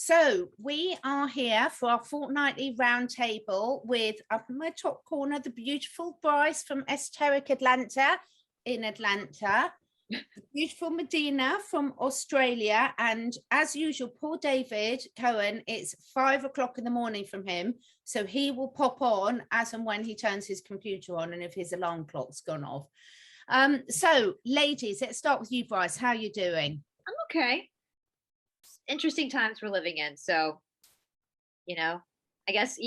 So we are here for our fortnightly roundtable with, up in my top corner, the beautiful Brice from Esoteric Atlanta in Atlanta, the beautiful Medhyne from Australia, and as usual, poor David Cohen, it's 5 o'clock in the morning from him, so he will pop on as and when he turns his computer on and if his alarm clock's gone off. So ladies, let's start with you, Brice. How are you doing? I'm okay. Interesting times we're living in. So, I guess,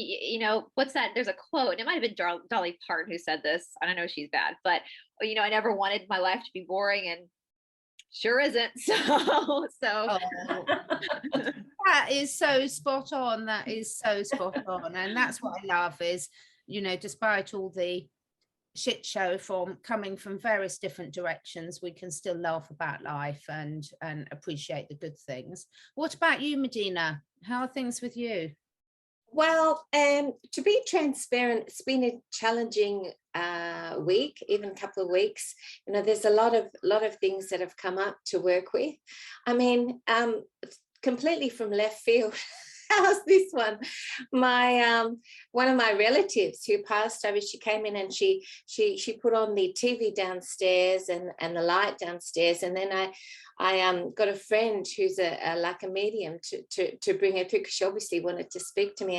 what's that? There's a quote, and it might have been Dolly Parton who said this. I don't know if she's bad, but, I never wanted my life to be boring, and sure isn't. So. Oh, that is so spot on. That is so spot on. And that's what I love is, despite all the shit show coming from various different directions, we can still laugh about life and appreciate the good things. What about you, Medhyne? How are things with you? Well, to be transparent, it's been a challenging week, even a couple of weeks. There's a lot of things that have come up to work with. I mean, completely from left field. How's this one? My one of my relatives who passed over, she came in and she put on the TV downstairs and the light downstairs, and then I got a friend who's like a medium to bring her through, because she obviously wanted to speak to me,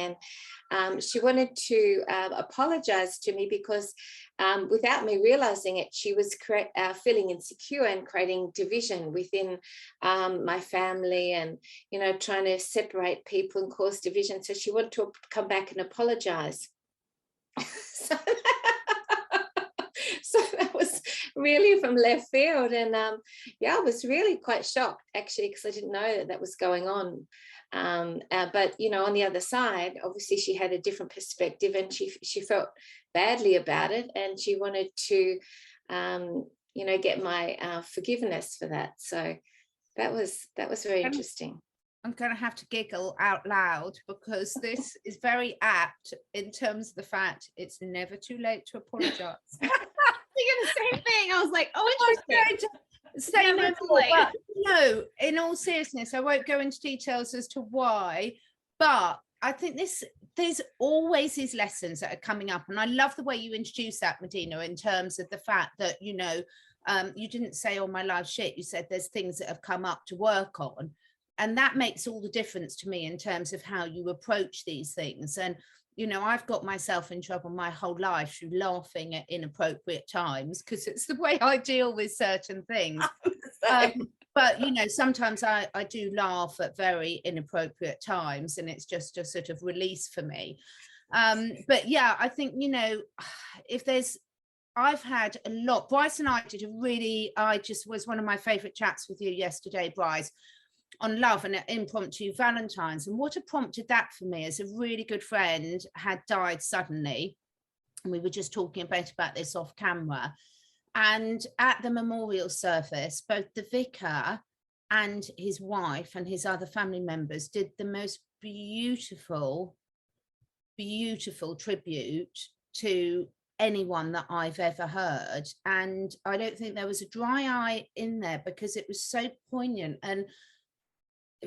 and she wanted to apologize to me because without me realizing it, she was feeling insecure and creating division within my family, and trying to separate people and cause division. So she wanted to come back and apologize. So that was really from left field, and yeah, I was really quite shocked actually, because I didn't know that was going on. But on the other side, obviously she had a different perspective, and she felt badly about it, and she wanted to get my forgiveness for that. So that was very interesting. I'm going to have to giggle out loud, because this is very apt in terms of the fact it's never too late to apologize. Thinking the same thing. I was like, oh, interesting. Say no more, but no, in all seriousness, I won't go into details as to why, but I think there's always these lessons that are coming up, and I love the way you introduced that, Medhyne, in terms of the fact that you didn't say, oh, my life's shit. You said there's things that have come up to work on, and that makes all the difference to me in terms of how you approach these things. And I've got myself in trouble my whole life through laughing at inappropriate times, because it's the way I deal with certain things. But sometimes I do laugh at very inappropriate times, and it's just a sort of release for me. But yeah, I think I've had a lot. Brice and I did was one of my favorite chats with you yesterday, Brice, on love and impromptu Valentines. And what had prompted that for me is a really good friend had died suddenly, and we were just talking about this off camera. And at the memorial service, both the vicar and his wife and his other family members did the most beautiful tribute to anyone that I've ever heard. And I don't think there was a dry eye in there, because it was so poignant. And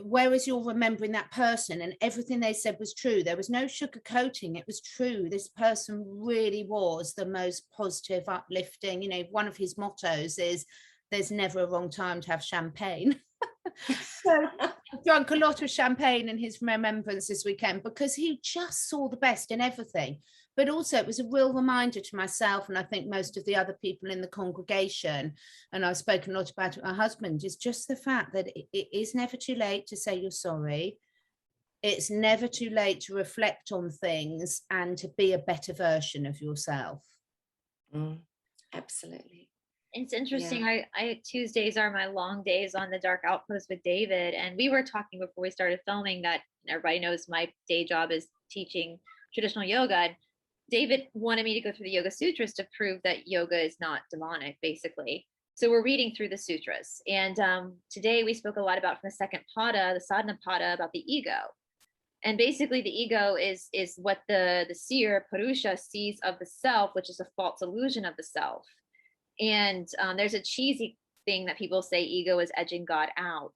whereas you're remembering that person and everything they said was true, there was no sugarcoating, it was true. This person really was the most positive, uplifting. One of his mottos is, there's never a wrong time to have champagne. So I drank a lot of champagne in his remembrance this weekend, because he just saw the best in everything. But also it was a real reminder to myself, and I think most of the other people in the congregation, and I've spoken a lot about it with my husband, is just the fact that it is never too late to say you're sorry. It's never too late to reflect on things and to be a better version of yourself. Absolutely. It's interesting. Yeah. Tuesdays are my long days on the Dark Outpost with David, and we were talking before we started filming that everybody knows my day job is teaching traditional yoga. And David wanted me to go through the Yoga Sutras to prove that yoga is not demonic, basically. So we're reading through the sutras. And today we spoke a lot about, from the second pada, the sadhana pada, about the ego. And basically the ego is what the seer, Purusha, sees of the self, which is a false illusion of the self. And there's a cheesy thing that people say ego is edging God out.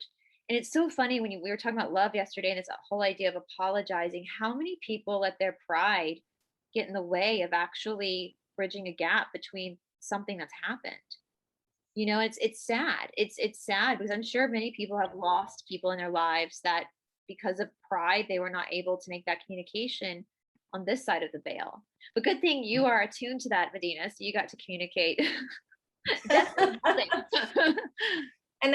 And it's so funny when we were talking about love yesterday, and it's a whole idea of apologizing. How many people let their pride get in the way of actually bridging a gap between something that's happened? You know, it's sad. It's sad because I'm sure many people have lost people in their lives that because of pride they were not able to make that communication on this side of the veil. But good thing you are attuned to that, Medhyne, so you got to communicate. Definitely nothing. And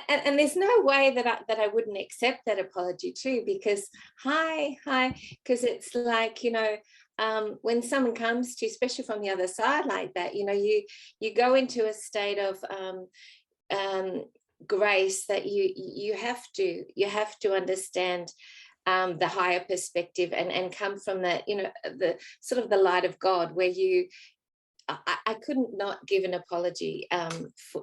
and there's no way that I wouldn't accept that apology too, because because it's like, you know, when someone comes to you, especially from the other side like that, you know, you go into a state of grace that you have to understand the higher perspective and come from that, you know, the sort of the light of God, where I couldn't not give an apology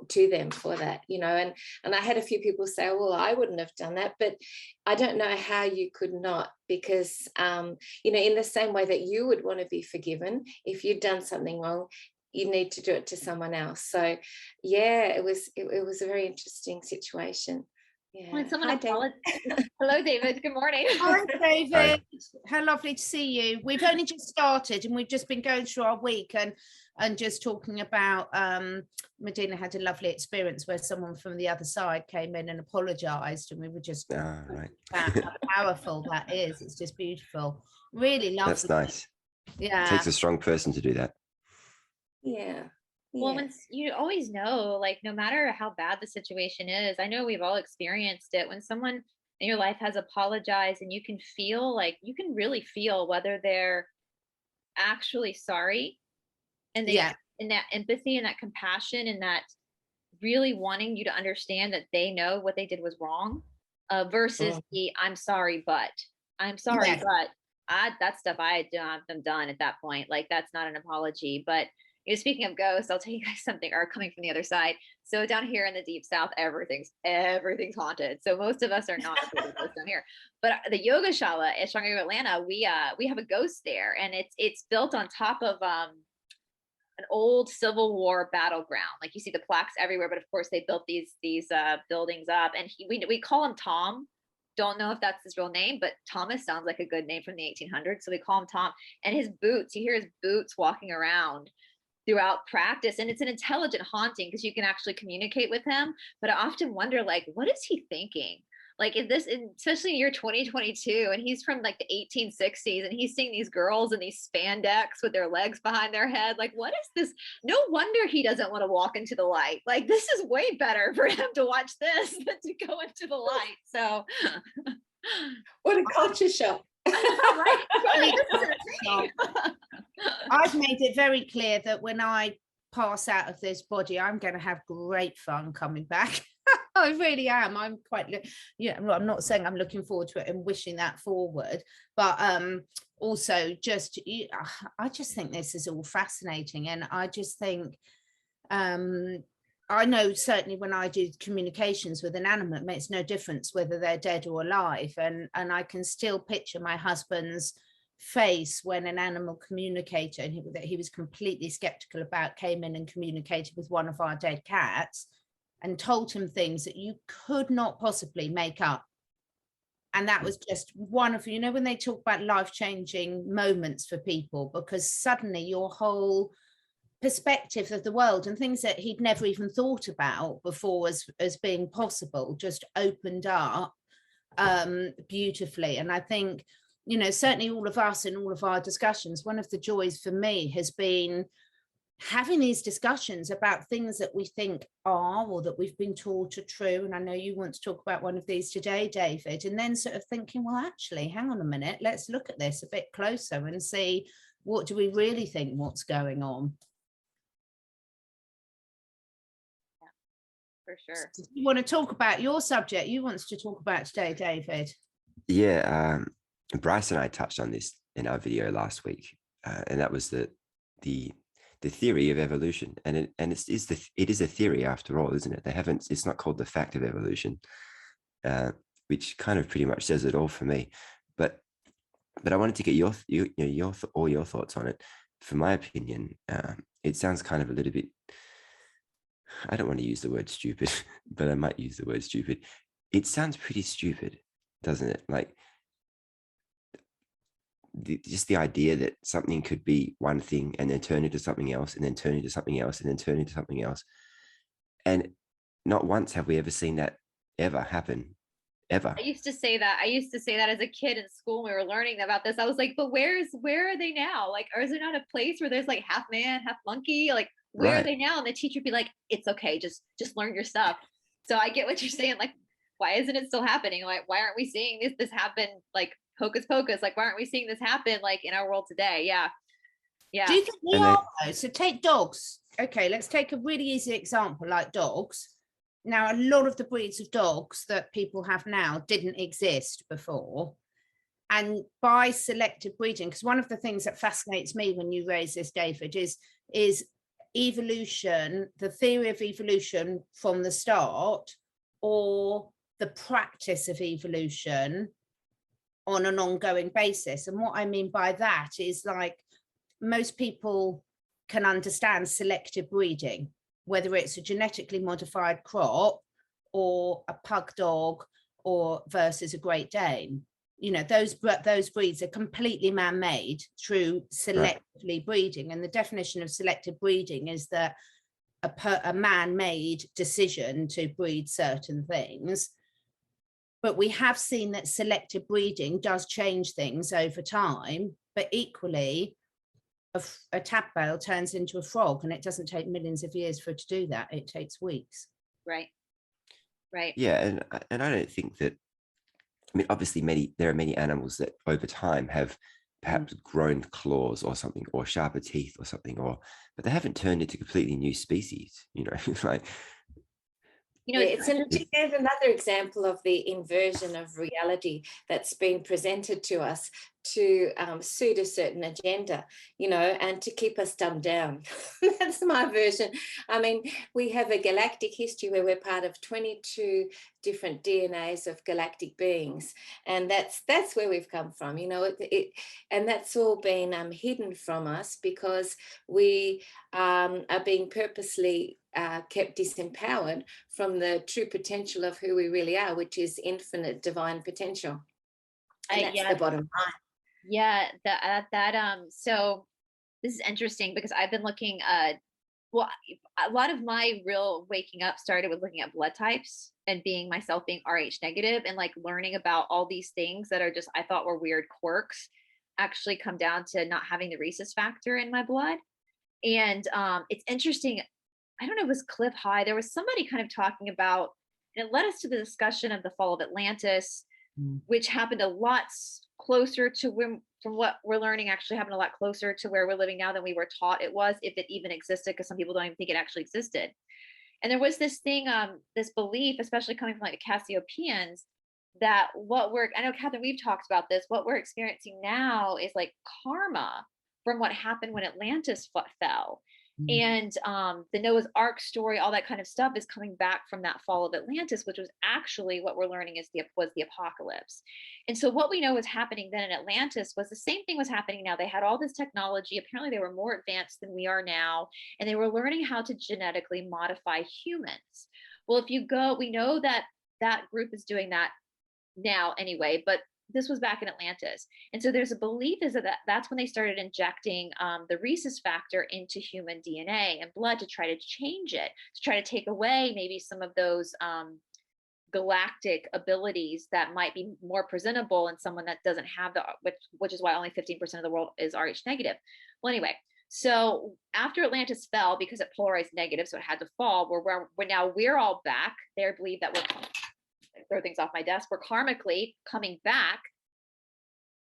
to them for that, you know, and I had a few people say, well, I wouldn't have done that, but I don't know how you could not, because, you know, in the same way that you would want to be forgiven if you'd done something wrong, you need to do it to someone else. So yeah, it was a very interesting situation. Yeah. When someone Hi, David. Hello, David. Good morning. Hi, David. Hi. How lovely to see you. We've only just started and we've just been going through our week and just talking about Medhyne had a lovely experience where someone from the other side came in and apologized, and we were just Right. about how powerful that is. It's just beautiful. Really lovely. That's nice. Yeah. It takes a strong person to do that. Yeah. Well, Yeah. when you always know, like, no matter how bad the situation is, I know we've all experienced it, when someone in your life has apologized and you can feel, like, you can really feel whether they're actually sorry, and they, Yeah. and that empathy and that compassion and that really wanting you to understand that they know what they did was wrong, versus the I'm sorry, but Yes. that stuff I have done at that point. Like, that's not an apology. But you know, speaking of ghosts, I'll tell you guys something, or coming from the other side. So down here in the deep south, everything's haunted. So most of us are not afraid of ghosts down here. But the yoga shala at Strong Yoga Atlanta, we have a ghost there, and it's built on top of an old Civil War battleground. Like, you see the plaques everywhere, but of course they built these buildings up, and we call him Tom. Don't know if that's his real name, but Thomas sounds like a good name from the 1800s, so we call him Tom. And his boots, you hear his boots walking around throughout practice, and it's an intelligent haunting because you can actually communicate with him. But I often wonder, like, what is he thinking? Like, especially in year 2022, and he's from like the 1860s, and he's seeing these girls in these spandex with their legs behind their head. Like, what is this? No wonder he doesn't want to walk into the light. Like, this is way better for him to watch this than to go into the light. So What a culture shock. right? I've made it very clear that when I pass out of this body, I'm going to have great fun coming back. I really am. I'm quite, yeah, I'm not saying I'm looking forward to it and wishing that forward, but also just, I just think this is all fascinating. And I just think, I know certainly when I do communications with an animate, it makes no difference whether they're dead or alive. And I can still picture my husband's face when an animal communicator, and that he was completely skeptical about, came in and communicated with one of our dead cats and told him things that you could not possibly make up. And that was just one of, you know, when they talk about life-changing moments for people, because suddenly your whole perspective of the world and things that he'd never even thought about before as being possible just opened up beautifully. And I think, you know, certainly all of us in all of our discussions, one of the joys for me has been having these discussions about things that we think are, or that we've been taught are true. And I know you want to talk about one of these today, David, and then sort of thinking, well, actually, hang on a minute, let's look at this a bit closer and see, what do we really think what's going on? Yeah, for sure. You want to talk about your subject you want to talk about today, David? Yeah, Brice and I touched on this in our video last week, and that was the theory of evolution, and it is a theory after all, isn't it? It's not called the fact of evolution, which kind of pretty much says it all for me. But I wanted to get your thoughts on it. For my opinion, it sounds kind of a little bit, I don't want to use the word stupid, but I might use the word stupid. it sounds pretty stupid, doesn't it? Like just the idea that something could be one thing and then turn into something else and then turn into something else and then turn into something else. And not once have we ever seen that ever happen, ever. I used to say that as a kid in school when we were learning about this. I was like, but where are they now? Like, or is there not a place where there's like half man, half monkey? Like, where are they now? And the teacher would be like, it's okay, just learn your stuff. So I get what you're saying. Like, why isn't it still happening? Like, why aren't we seeing this happen? Like, hocus pocus. Like, why aren't we seeing this happen like in our world today? Yeah. Do you think we are though? So take dogs. Okay, let's take a really easy example like dogs. Now, a lot of the breeds of dogs that people have now didn't exist before. And by selective breeding, because one of the things that fascinates me when you raise this, David, is evolution, the theory of evolution from the start, or the practice of evolution on an ongoing basis. And what I mean by that is, like, most people can understand selective breeding, whether it's a genetically modified crop or a pug dog or versus a Great Dane. You know, those breeds are completely man-made through selectively breeding. And the definition of selective breeding is that a man-made decision to breed certain things. But we have seen that selective breeding does change things over time, but equally, a tadpole turns into a frog, and it doesn't take millions of years for it to do that. It takes weeks. Right. Yeah, and I don't think that. I mean, obviously, there are many animals that over time have perhaps grown claws or something, or sharper teeth or something, but they haven't turned into completely new species. You know, like. It's another example of the inversion of reality that's been presented to us to suit a certain agenda, you know, and to keep us dumbed down. That's my version. I mean, we have a galactic history where we're part of 22 different DNAs of galactic beings, and that's where we've come from, you know, and that's all been hidden from us because we are being purposely kept disempowered from the true potential of who we really are, which is infinite divine potential. And that's the bottom line. Yeah, so this is interesting because I've been looking well, a lot of my real waking up started with looking at blood types and myself being Rh negative, and like learning about all these things that are just, I thought were weird quirks, actually come down to not having the rhesus factor in my blood. And it's interesting. I don't know, it was Cliff High. There was somebody kind of talking about, and it led us to the discussion of the fall of Atlantis, which happened a lot closer to from what we're learning, actually happened a lot closer to where we're living now than we were taught it was, if it even existed, because some people don't even think it actually existed. And there was this thing, this belief, especially coming from like the Cassiopeans, that I know, Catherine, we've talked about this, what we're experiencing now is like karma from what happened when Atlantis fell. And the Noah's Ark story, all that kind of stuff is coming back from that fall of Atlantis, which was actually what we're learning was the apocalypse. And so what we know was happening then in Atlantis was the same thing was happening now. They had all this technology. Apparently they were more advanced than we are now. And they were learning how to genetically modify humans. Well, we know that that group is doing that now anyway, but this was back in Atlantis. And so there's a belief is that's when they started injecting the rhesus factor into human DNA and blood to try to change it, to try to take away maybe some of those galactic abilities that might be more presentable in someone that doesn't have which is why only 15% of the world is Rh negative. Well, anyway, so after Atlantis fell, because it polarized negative, so it had to fall, we're all back. They believe that throw things off my desk, we're karmically coming back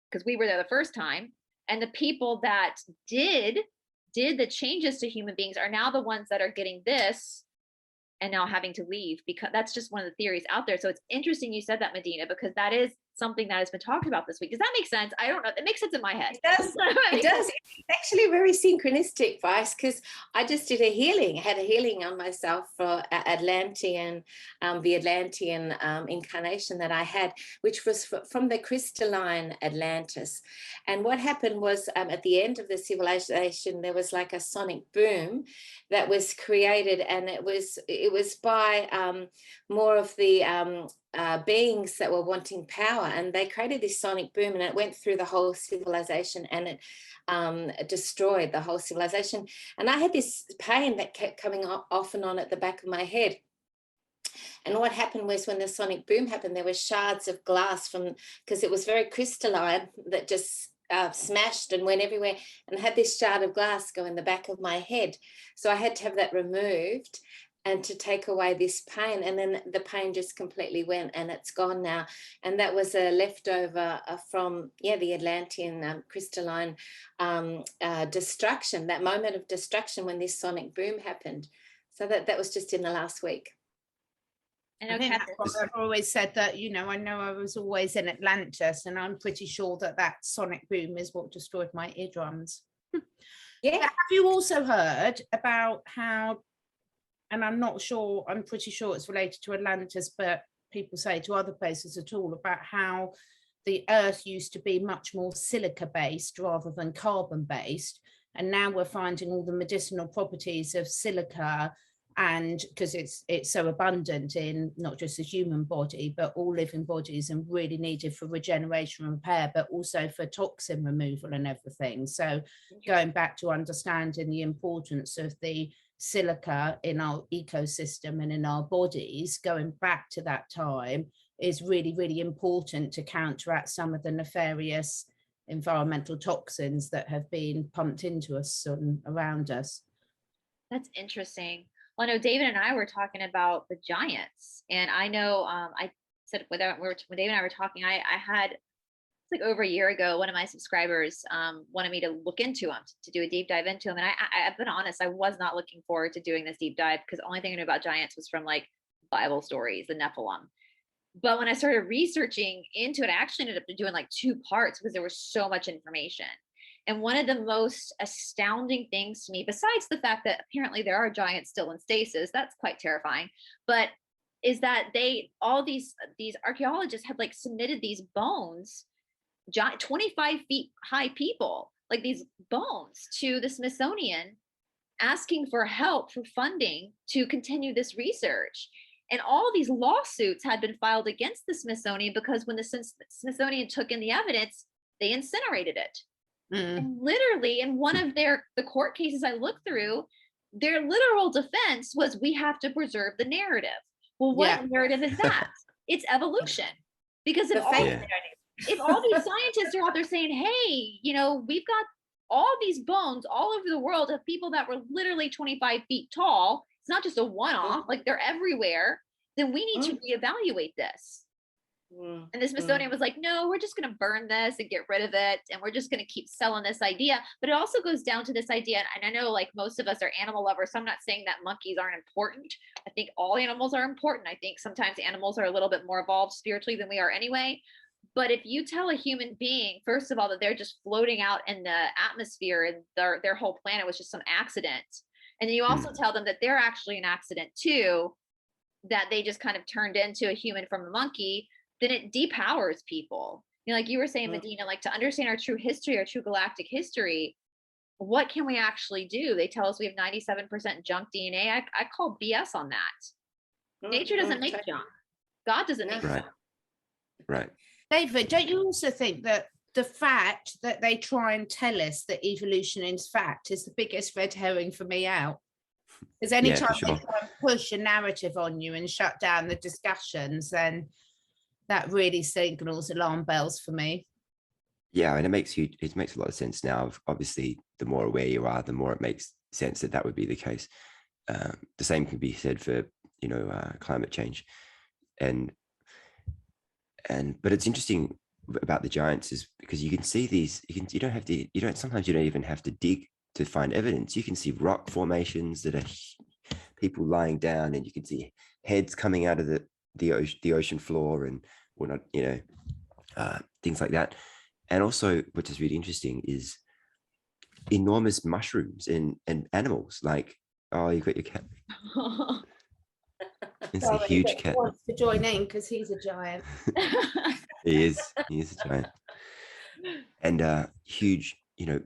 because we were there the first time, and the people that did the changes to human beings are now the ones that are getting this and now having to leave, because that's just one of the theories out there. So it's interesting you said that, Medhyne, because that is something that has been talked about this week. Does that make sense? I don't know. It makes sense in my head. It does. It does. It's actually very synchronistic, Brice, because I just had a healing on myself for Atlantean, the Atlantean incarnation that I had, which was from the crystalline Atlantis. And what happened was at the end of the civilization, there was like a sonic boom that was created, and it was by more of the beings that were wanting power, and they created this sonic boom, and it went through the whole civilization, and it destroyed the whole civilization. And I had this pain that kept coming off and on at the back of my head. And what happened was, when the sonic boom happened, there were shards of glass from, because it was very crystalline, that just smashed and went everywhere, and had this shard of glass go in the back of my head. So I had to have that removed, and to take away this pain. And then the pain just completely went, and it's gone now. And that was a leftover from, the Atlantean crystalline destruction, that moment of destruction when this sonic boom happened. So that was just in the last week. I I think that's what I've always said, that, I know I was always in Atlantis, and I'm pretty sure that sonic boom is what destroyed my eardrums. Yeah. Have you also heard about how, and I'm not sure, I'm pretty sure it's related to Atlantis, but people say to other places at all, about how the earth used to be much more silica based rather than carbon based, and now we're finding all the medicinal properties of silica, and because it's so abundant in not just the human body but all living bodies, and really needed for regeneration and repair, but also for toxin removal and everything. So going back to understanding the importance of the silica in our ecosystem and in our bodies, going back to that time, is really, really important to counteract some of the nefarious environmental toxins that have been pumped into us and around us. That's interesting. Well, I know David and I were talking about the giants, and I know I said when David and I were talking, I had, like over a year ago, one of my subscribers wanted me to look into them, to do a deep dive into them. And I've been honest, I was not looking forward to doing this deep dive, because the only thing I knew about giants was from like Bible stories, the Nephilim. But when I started researching into it, I actually ended up doing like 2 parts, because there was so much information. And one of the most astounding things to me, besides the fact that apparently there are giants still in stasis, that's quite terrifying, but is that all these archaeologists had like submitted these bones, 25 feet high people, like these bones, to the Smithsonian, asking for help, for funding to continue this research. And all these lawsuits had been filed against the Smithsonian, because when the Smithsonian took in the evidence, they incinerated it. And literally, in one of the court cases I looked through, their literal defense was, we have to preserve the narrative. Well, what narrative is that? It's evolution. Because if all these scientists are out there saying, hey, we've got all these bones all over the world of people that were literally 25 feet tall, it's not just a one-off, like they're everywhere, then we need to reevaluate this. And the Smithsonian was like, no, we're just going to burn this and get rid of it, and we're just going to keep selling this idea. But it also goes down to this idea, and I know like most of us are animal lovers, so I'm not saying that monkeys aren't important. I think all animals are important. I think sometimes animals are a little bit more evolved spiritually than we are anyway. But if you tell a human being, first of all, that they're just floating out in the atmosphere and their whole planet was just some accident, and then you also tell them that they're actually an accident too, that they just kind of turned into a human from a monkey, then it depowers people. Like you were saying, Medhyne, like to understand our true history, our true galactic history, what can we actually do? They tell us we have 97% junk DNA. I call BS on that. Nature doesn't make junk. God doesn't make junk. Right. David, don't you also think that the fact that they try and tell us that evolution is fact is the biggest red herring for me out? Because anytime they try and push a narrative on you and shut down the discussions, then that really signals alarm bells for me. Yeah, and it makes a lot of sense now. Obviously, the more aware you are, the more it makes sense that would be the case. The same can be said for climate change, but it's interesting about the giants is because you can see these. Sometimes you don't even have to dig to find evidence. You can see rock formations that are people lying down, and you can see heads coming out of the ocean floor and whatnot, things like that. And also, which is really interesting, is enormous mushrooms in animals. Like, oh, you've got your cat. It's a huge cat. Wants to join in because he's a giant. He is a giant. And huge,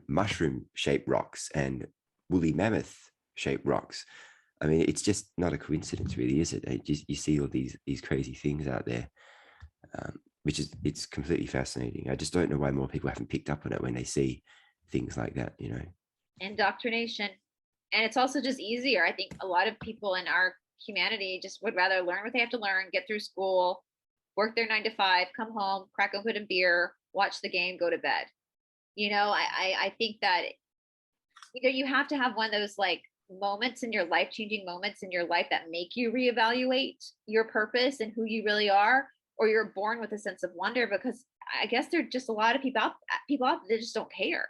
mushroom-shaped rocks and woolly mammoth-shaped rocks. I mean, it's just not a coincidence, really, is it? You see all these crazy things out there, which is, it's completely fascinating. I just don't know why more people haven't picked up on it when they see things like that, you know. Indoctrination. And it's also just easier. I think a lot of people in our humanity just would rather learn what they have to learn, get through school, work their 9 to 5, come home, crack open a beer, watch the game, go to bed. You know, I think that, you know, you have to have one of those like moments in your life, changing moments in your life that make you reevaluate your purpose and who you really are, or you're born with a sense of wonder, because I guess there are just a lot of people out there that just don't care.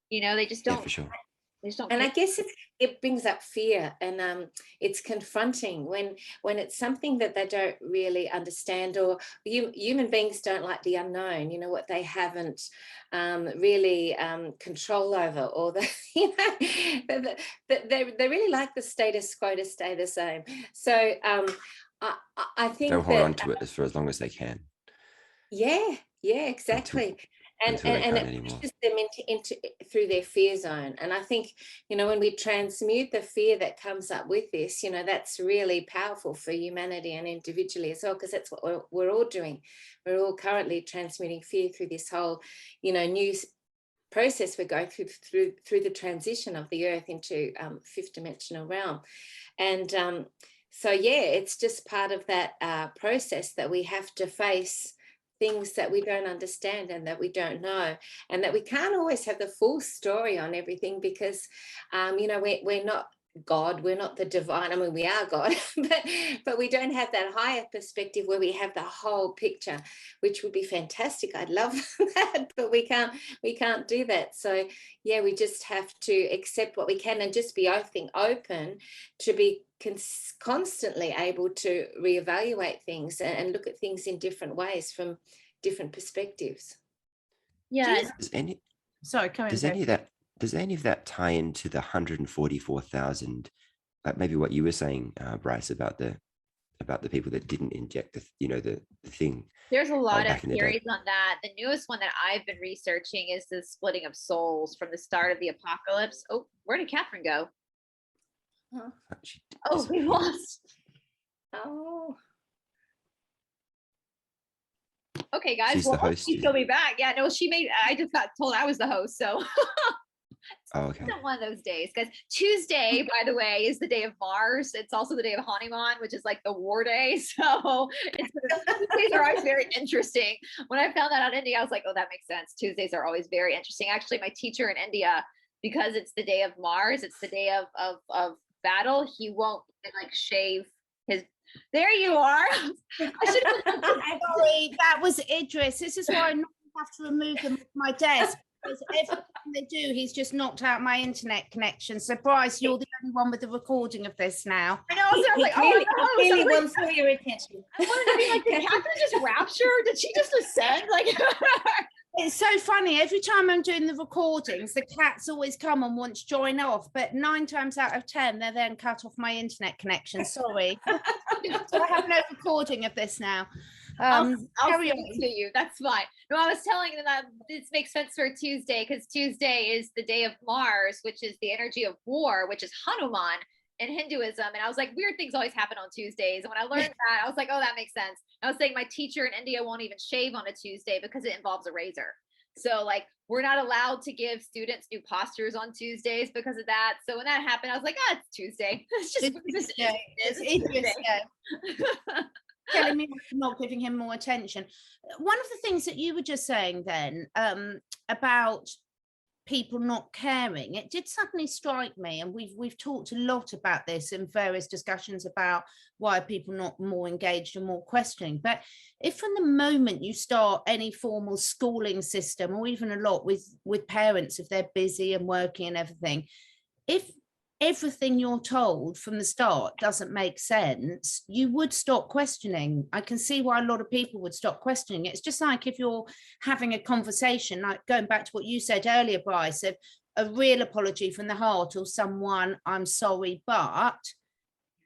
You know, they just don't. Yeah, for sure. They just don't And care. I guess it brings up fear, and it's confronting when it's something that they don't really understand, or human beings don't like the unknown, you know, what they haven't really control over, or you know, they really like the status quo to stay the same. So I think They'll hold that, on to it for as long as they can. yeah, exactly. Until they And can't it anymore. pushes them into through their fear zone. And I think, you know, when we transmute the fear that comes up with this, you know, that's really powerful for humanity and individually as well, because that's what we're all doing. We're all currently transmuting fear through this whole, you know, new process we're going through the transition of the earth into fifth dimensional realm. And so, yeah, it's just part of that process that we have to face things that we don't understand and that we don't know, and that we can't always have the full story on everything, because you know, we're not God, we're not the divine. I mean, we are God, but we don't have that higher perspective where we have the whole picture, which would be fantastic. I'd love that, but we can't do that. So yeah, we just have to accept what we can and just be open to be constantly able to reevaluate things and look at things in different ways from different perspectives. Yeah. Does any of that tie into the 144,000, like maybe what you were saying, Brice, about the people that didn't inject the thing? There's a lot of back in the day. theories on that. The newest one that I've been researching is the splitting of souls from the start of the apocalypse. Oh, where did Catherine go? Huh? Oh, we lost. Oh, Okay, guys. She's the host, She'll be back. Yeah, no, I just got told I was the host, so. Oh, okay. It's one of those days, because Tuesday, by the way, is the day of Mars. It's also the day of Hanuman, which is like the war day. So Tuesdays are always very interesting. When I found that out in India, I was like, oh, that makes sense. Tuesdays are always very interesting. Actually, my teacher in India, because it's the day of Mars, it's the day of battle, he won't like shave his. There you are. Sorry, that was Idris. This is why I have to remove them from my desk. Because every time they do, he's just knocked out my internet connection. So, Brice, you're the only one with the recording of this now. I know. I was like, he really wants all your attention. I wanted to be like, did Catherine just rapture? Did she just ascend? Like, it's so funny. Every time I'm doing the recordings, the cats always come and want to join off. But 9 times out of 10, they're then cut off my internet connection. Sorry. So I have no recording of this now. I'll send it to you. That's fine. No, I was telling them that this makes sense for Tuesday, because Tuesday is the day of Mars, which is the energy of war, which is Hanuman in Hinduism. And I was like, weird things always happen on Tuesdays. And when I learned that, I was like, oh, that makes sense. I was saying my teacher in India won't even shave on a Tuesday because it involves a razor. So like, we're not allowed to give students new postures on Tuesdays because of that. So when that happened, I was like, it's Tuesday. It's Tuesday. Telling me not giving him more attention. One of the things that you were just saying then about people not caring, it did suddenly strike me, and we've talked a lot about this in various discussions about why people not more engaged and more questioning. But if from the moment you start any formal schooling system, or even a lot with parents, if they're busy and working and everything, if everything you're told from the start doesn't make sense, you would stop questioning. I can see why a lot of people would stop questioning. It's just like if you're having a conversation, like going back to what you said earlier, Brice, of a real apology from the heart, or someone, I'm sorry, but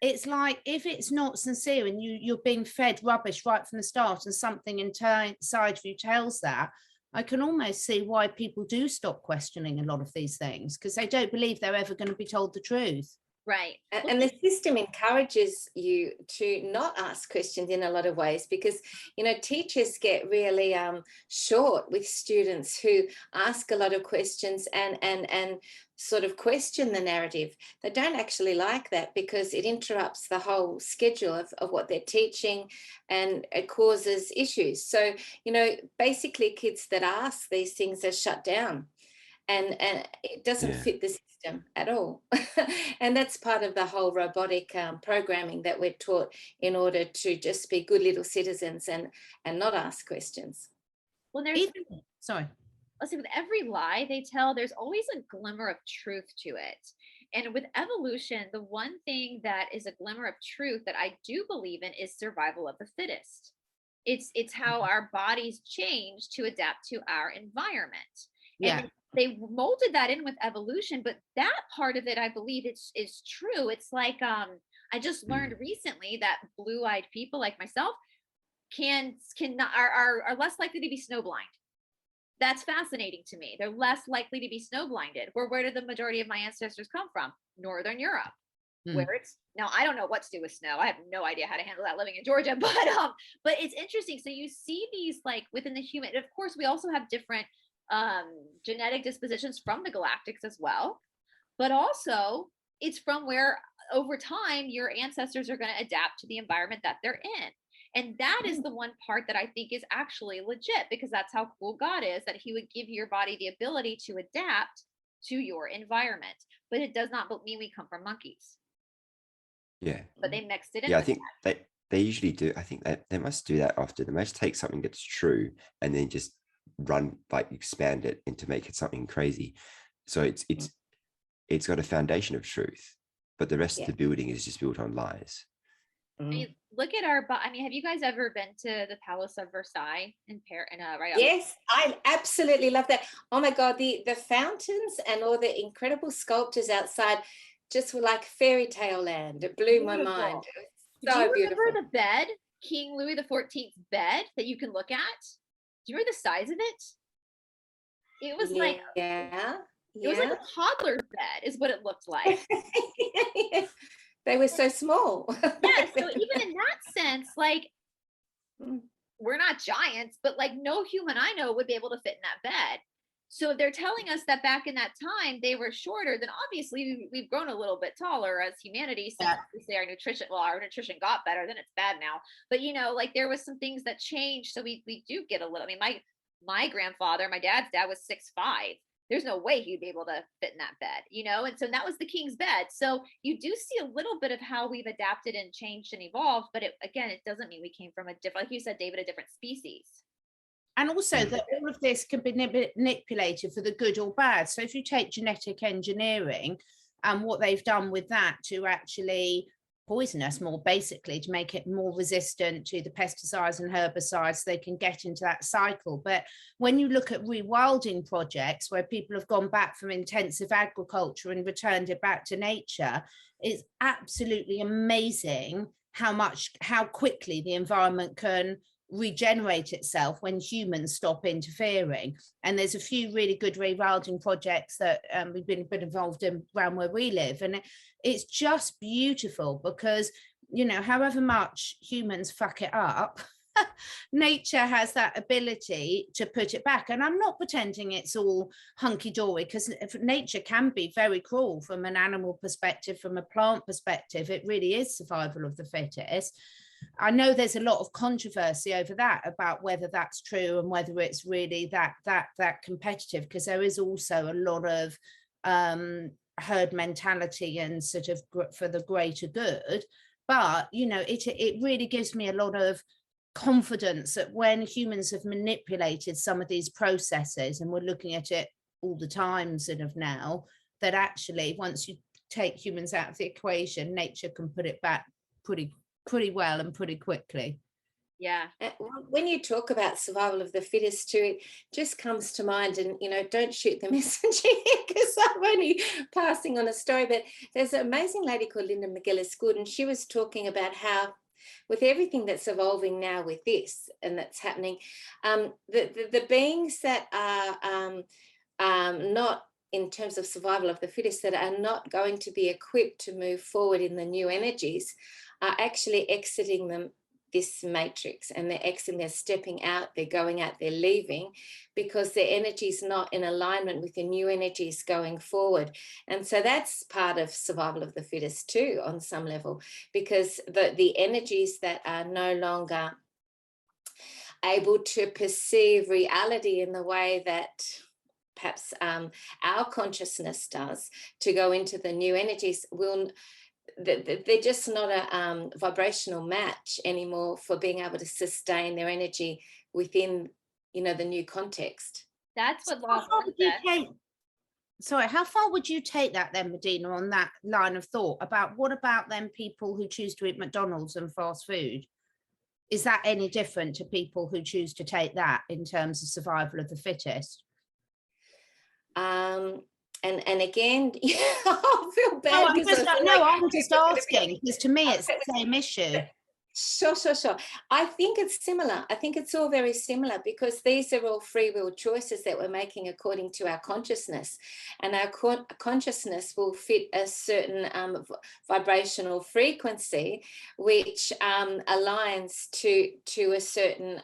it's like, if it's not sincere and you're being fed rubbish right from the start, and something inside of you tells that, I can almost see why people do stop questioning a lot of these things, because they don't believe they're ever going to be told the truth. Right. And the system encourages you to not ask questions in a lot of ways, because, you know, teachers get really short with students who ask a lot of questions and sort of question the narrative. They don't actually like that, because it interrupts the whole schedule of what they're teaching, and it causes issues. So, you know, basically kids that ask these things are shut down, and it doesn't fit the system at all. And that's part of the whole robotic programming that we're taught in order to just be good little citizens and not ask questions. Well, there's sorry. Let's see, with every lie they tell, there's always a glimmer of truth to it. And with evolution, the one thing that is a glimmer of truth that I do believe in is survival of the fittest. It's how our bodies change to adapt to our environment. Yeah. And they molded that in with evolution, but that part of it, I believe, is true. It's like I just learned recently that blue-eyed people like myself are less likely to be snowblind. That's fascinating to me. They're less likely to be snow blinded. Where did the majority of my ancestors come from? Northern Europe, where it's now, I don't know what to do with snow. I have no idea how to handle that living in Georgia, but it's interesting. So you see these like within the human. Of course, we also have different genetic dispositions from the galactics as well, but also it's from where over time your ancestors are going to adapt to the environment that they're in. And that is the one part that I think is actually legit, because that's how cool God is, that he would give your body the ability to adapt to your environment. But it does not mean we come from monkeys. Yeah. But they mixed it in. Yeah, I think they usually do. I think they must do that often. They must take something that's true and then just expand it and to make it something crazy. So it's got a foundation of truth, but the rest of the building is just built on lies. I mean, look at I mean, have you guys ever been to the Palace of Versailles in Paris? Right. Yes, I absolutely love that. Oh my God, the fountains and all the incredible sculptures outside just were like fairy tale land. It blew my mind. So do you remember the bed, King Louis XIV's bed that you can look at? Do you remember the size of it? It was like it was like a toddler's bed, is what it looked like. They were so small. Yeah, so even in that sense, like, we're not giants, but like no human I know would be able to fit in that bed. So if they're telling us that back in that time they were shorter, then obviously we've grown a little bit taller as humanity since obviously our nutrition got better. Then it's bad now. But you know, like there was some things that changed, so we do get a little. I mean, my grandfather, my dad's dad was 6'5". There's no way he'd be able to fit in that bed, you know? And so that was the king's bed. So you do see a little bit of how we've adapted and changed and evolved, but it doesn't mean we came from a different, like you said, David, a different species. And also that all of this can be manipulated for the good or bad. So if you take genetic engineering and what they've done with that to actually poison us more, basically to make it more resistant to the pesticides and herbicides, they can get into that cycle. But when you look at rewilding projects where people have gone back from intensive agriculture and returned it back to nature, it's absolutely amazing how quickly the environment can regenerate itself when humans stop interfering. And there's a few really good rewilding projects that we've been involved in around where we live, and it's just beautiful because, you know, however much humans fuck it up, nature has that ability to put it back. And I'm not pretending it's all hunky-dory, because nature can be very cruel from an animal perspective, from a plant perspective. It really is survival of the fittest. I know there's a lot of controversy over that, about whether that's true and whether it's really that competitive, because there is also a lot of herd mentality and sort of for the greater good. But you know, it really gives me a lot of confidence that when humans have manipulated some of these processes, and we're looking at it all the time sort of now, that actually once you take humans out of the equation, nature can put it back pretty well and pretty quickly. Yeah. When you talk about survival of the fittest too, it just comes to mind, and you know, don't shoot the messenger because I'm only passing on a story, but there's an amazing lady called Linda McGillis-Good, and she was talking about how with everything that's evolving now with this and that's happening, the beings that are not in terms of survival of the fittest, that are not going to be equipped to move forward in the new energies are actually exiting this matrix, and they're exiting, they're stepping out, they're going out, they're leaving, because their energy is not in alignment with the new energies going forward. And so that's part of survival of the fittest too, on some level, because the energies that are no longer able to perceive reality in the way that perhaps our consciousness does, to go into the new energies, they're just not a vibrational match anymore for being able to sustain their energy within, the new context. That's what How law of far one would you says. take? Sorry, how far would you take that then, Medhyne, on that line of thought about what about them people who choose to eat McDonald's and fast food? Is that any different to people who choose to take that in terms of survival of the fittest? And again, I feel bad. I'm just asking, because to me it's the same issue. Sure. I think it's similar. I think it's all very similar, because these are all free will choices that we're making according to our consciousness, and our consciousness will fit a certain vibrational frequency, which aligns to a certain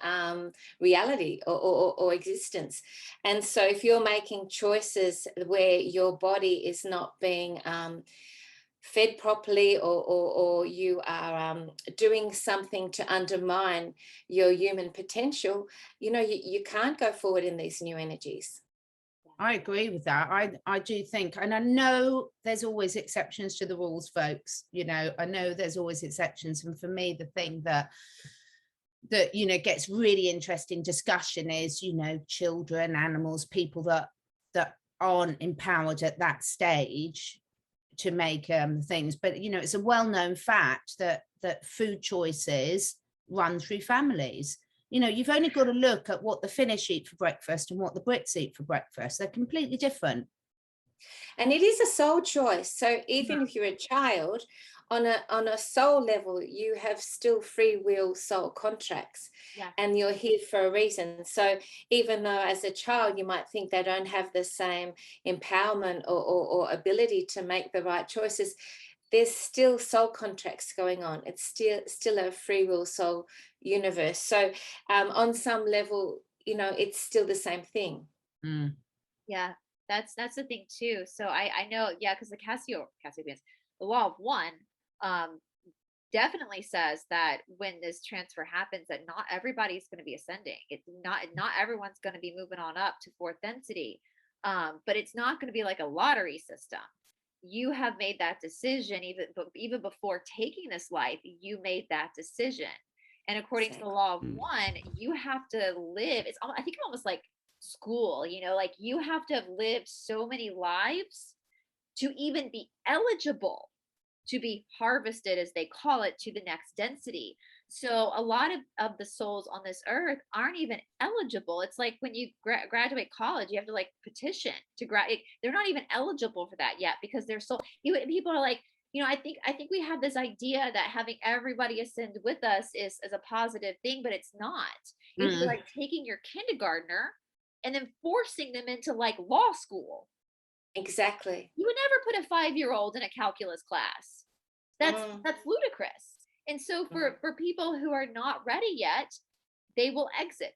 reality or existence. And so if you're making choices where your body is not being fed properly, or you are doing something to undermine your human potential, you can't go forward in these new energies. I agree with that. I do think, and I know there's always exceptions to the rules, folks. I know there's always exceptions. And for me, the thing that gets really interesting discussion is, children, animals, people that aren't empowered at that stage to make things. But it's a well-known fact that food choices run through families. You've only got to look at what the Finnish eat for breakfast and what the Brits eat for breakfast. They're completely different. And it is a soul choice. So even if you're a child, on a soul level, you have still free will soul contracts, and you're here for a reason. So even though as a child you might think they don't have the same empowerment or ability to make the right choices, there's still soul contracts going on. It's still a free will soul universe. So on some level, it's still the same thing. Yeah, that's the thing too. So I know, because the Cassiopeans, the law of one, definitely says that when this transfer happens, that not everybody's going to be ascending. It's not everyone's going to be moving on up to fourth density, but it's not going to be like a lottery system. You have made that decision even before taking this life. You made that decision, and according to the law of one, you have to live. I think almost like school. Like you have to have lived so many lives to even be eligible to be harvested, as they call it, to the next density. So a lot of the souls on this earth aren't even eligible. It's like when you graduate college, you have to petition to graduate. They're not even eligible for that yet, because they're so, people are like, I think we have this idea that having everybody ascend with us is a positive thing, but it's not. It's like taking your kindergartner and then forcing them into law school. Exactly. You would never put a 5-year-old in a calculus class. That's ludicrous. And so for people who are not ready yet, they will exit.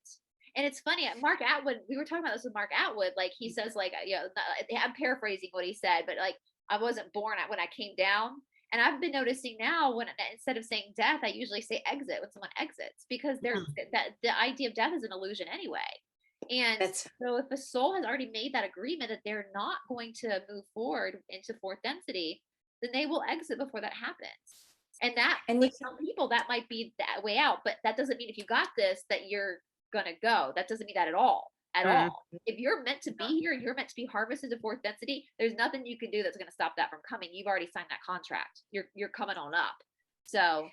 And it's funny, Mark Atwood, we were talking about this with Mark Atwood, he says, I'm paraphrasing what he said, but I wasn't born when I came down. And I've been noticing now, when instead of saying death, I usually say exit when someone exits, because the idea of death is an illusion anyway. And so if a soul has already made that agreement that they're not going to move forward into fourth density, then they will exit before that happens. And for some people, that might be that way out, but that doesn't mean if you got this, that you're going to go. That doesn't mean that at all. If you're meant to be here, you're meant to be harvested to fourth density, there's nothing you can do that's going to stop that from coming. You've already signed that contract. You're coming on up. So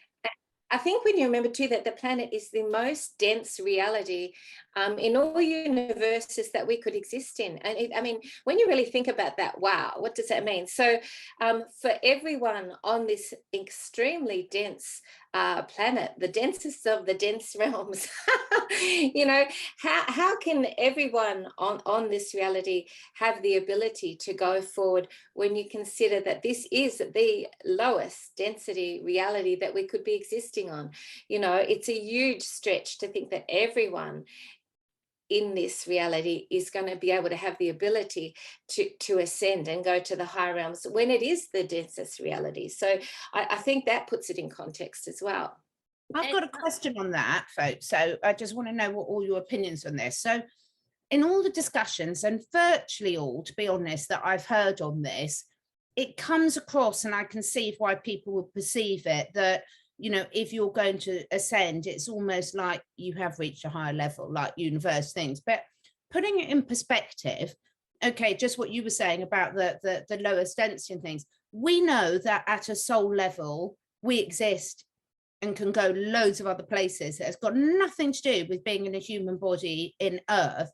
I think when you remember too that the planet is the most dense reality in all universes that we could exist in. And when you really think about that, wow, what does that mean? So for everyone on this extremely dense planet, the densest of the dense realms. You know, how can everyone on this reality have the ability to go forward when you consider that this is the lowest density reality that we could be existing on? You know, it's a huge stretch to think that everyone in this reality is going to be able to have the ability to ascend and go to the higher realms when it is the densest reality. So I think that puts it in context as well. I've got a question on that, folks. So I just want to know what all your opinions on this. So in all the discussions, and virtually all, to be honest, that I've heard on this, it comes across, and I can see why people would perceive it, that, you know, if you're going to ascend, it's almost like you have reached a higher level, like universe things. But putting it in perspective, okay, just what you were saying about the lowest density and things, we know that at a soul level, we exist and can go loads of other places. It has got nothing to do with being in a human body in Earth.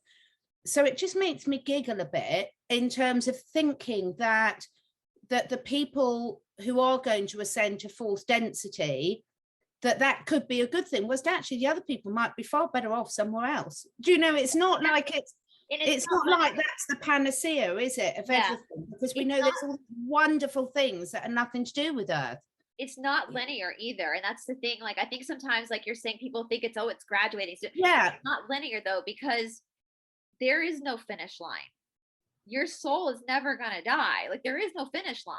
So it just makes me giggle a bit in terms of thinking that the people who are going to ascend to fourth density, that could be a good thing, was actually the other people might be far better off somewhere else. Do you know, it's not like it's not like that's the panacea, is it, of everything? Because we know there's all wonderful things that are nothing to do with Earth. It's not linear either, and that's the thing. Like, I think sometimes, like you're saying, people think it's graduating. So yeah, it's not linear though, because there is no finish line. Your soul is never going to die. Like, there is no finish line.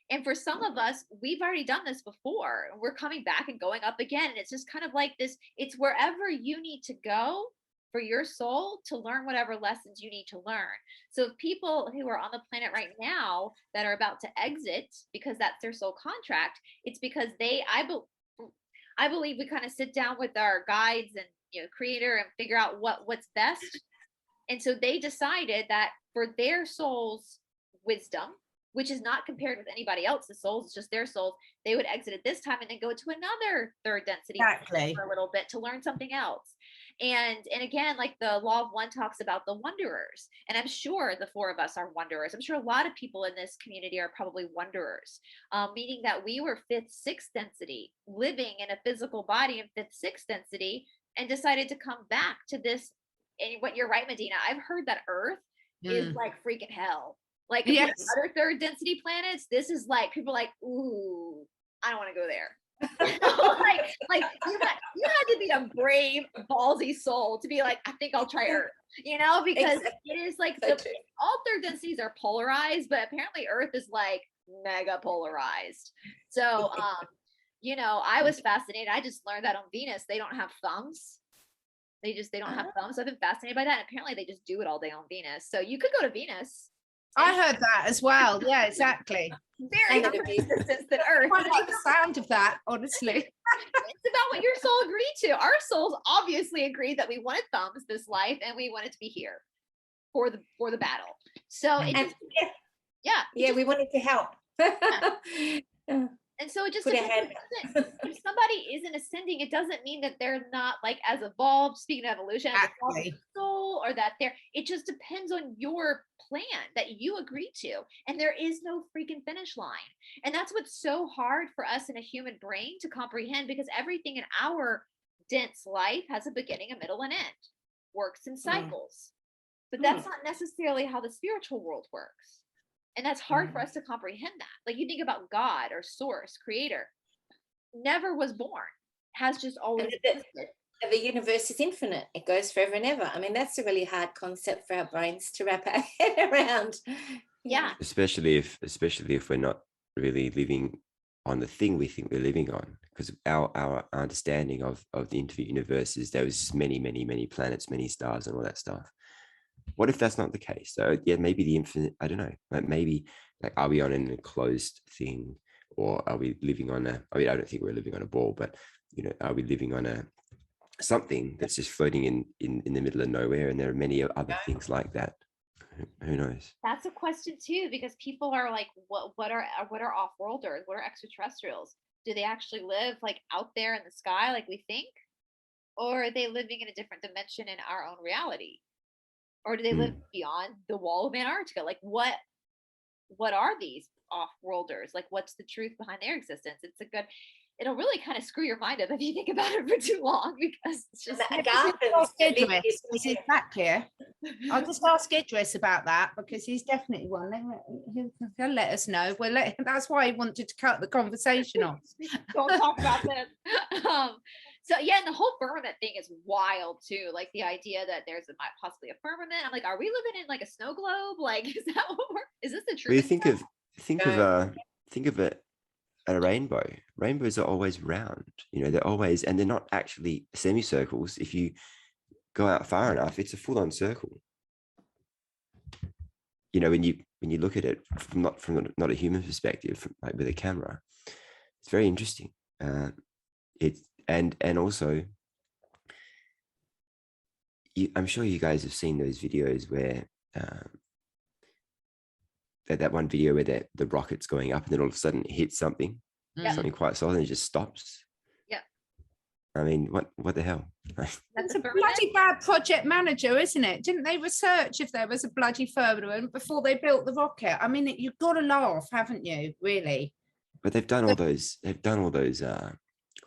And for some of us, we've already done this before. We're coming back and going up again. And it's just kind of like this, it's wherever you need to go for your soul to learn whatever lessons you need to learn. So if people who are on the planet right now that are about to exit because that's their soul contract, it's because I believe we kind of sit down with our guides and, you know, creator, and figure out what's best. And so they decided that for their soul's wisdom, which is not compared with anybody else's souls, it's just their souls, they would exit at this time and then go to another third density for a little bit to learn something else. And again, like the law of one talks about the wanderers, and I'm sure the four of us are wanderers. I'm sure a lot of people in this community are probably wanderers, meaning that we were fifth, sixth density, living in a physical body in fifth, sixth density, and decided to come back to this. And what you're right, Medhyne, I've heard that Earth is like freaking hell. Like, yes, other third density planets, this is like, people are like, ooh, I don't want to go there. like you had to be a brave, ballsy soul to be like, I think I'll try Earth, you know, because it is like all third densities are polarized, but apparently Earth is like mega polarized. So you know, I was fascinated. I just learned that on Venus they don't have thumbs. They don't have thumbs. So I've been fascinated by that. And apparently they just do it all day on Venus. So you could go to Venus. I heard that as well. Yeah, exactly. Very different existence than Earth. I like the sound of that, honestly. It's about what your soul agreed to. Our souls obviously agreed that we wanted thumbs this life, and we wanted to be here for the battle. So it just, we wanted to help. And so it just depends. If somebody isn't ascending, it doesn't mean that they're not like as evolved, speaking of evolution, as a soul, or that it just depends on your plan that you agree to. And there is no freaking finish line. And that's what's so hard for us in a human brain to comprehend, because everything in our dense life has a beginning, a middle, and end, works in cycles. But that's not necessarily how the spiritual world works. And that's hard for us to comprehend that. Like, you think about God or source, creator, never was born, has just always existed. The universe is infinite. It goes forever and ever. I mean, that's a really hard concept for our brains to wrap our head around. Yeah. Especially if we're not really living on the thing we think we're living on, because our understanding of the infinite universe is there was many, many, many planets, many stars, and all that stuff. What if that's not the case? So yeah, maybe the infinite, I don't know, like maybe, like, are we on an enclosed thing, or are we living on I don't think we're living on a ball, but, you know, are we living on something that's just floating in the middle of nowhere, and there are many other things like that? Who knows? That's a question too, because people are like, what are off-worlders? What are extraterrestrials? Do they actually live like out there in the sky like we think? Or are they living in a different dimension in our own reality? Or do they live beyond the wall of Antarctica? Like, what are these off-worlders? Like, what's the truth behind their existence? it'll really kind of screw your mind up if you think about it for too long, because it's just Is that clear? I'll just ask Idris about that, because he's definitely one. He'll let us know. That's why he wanted to cut the conversation off. Don't talk about this. So yeah, and the whole firmament thing is wild too. Like the idea that there's possibly a firmament. I'm like, are we living in like a snow globe? Like, is that what is this the truth? Well, you think of it, a rainbow. Rainbows are always round. You know, they're always, and they're not actually semicircles. If you go out far enough, it's a full-on circle. You know, when you look at it from not a human perspective, like with a camera, it's very interesting. And also, I'm sure you guys have seen those videos where that one video where the rocket's going up and then all of a sudden it hits something quite solid and it just stops. Yeah. I mean, what the hell? That's a bloody bad project manager, isn't it? Didn't they research if there was a bloody firmament before they built the rocket? I mean, you've got to laugh, haven't you? Really? But they've done all those.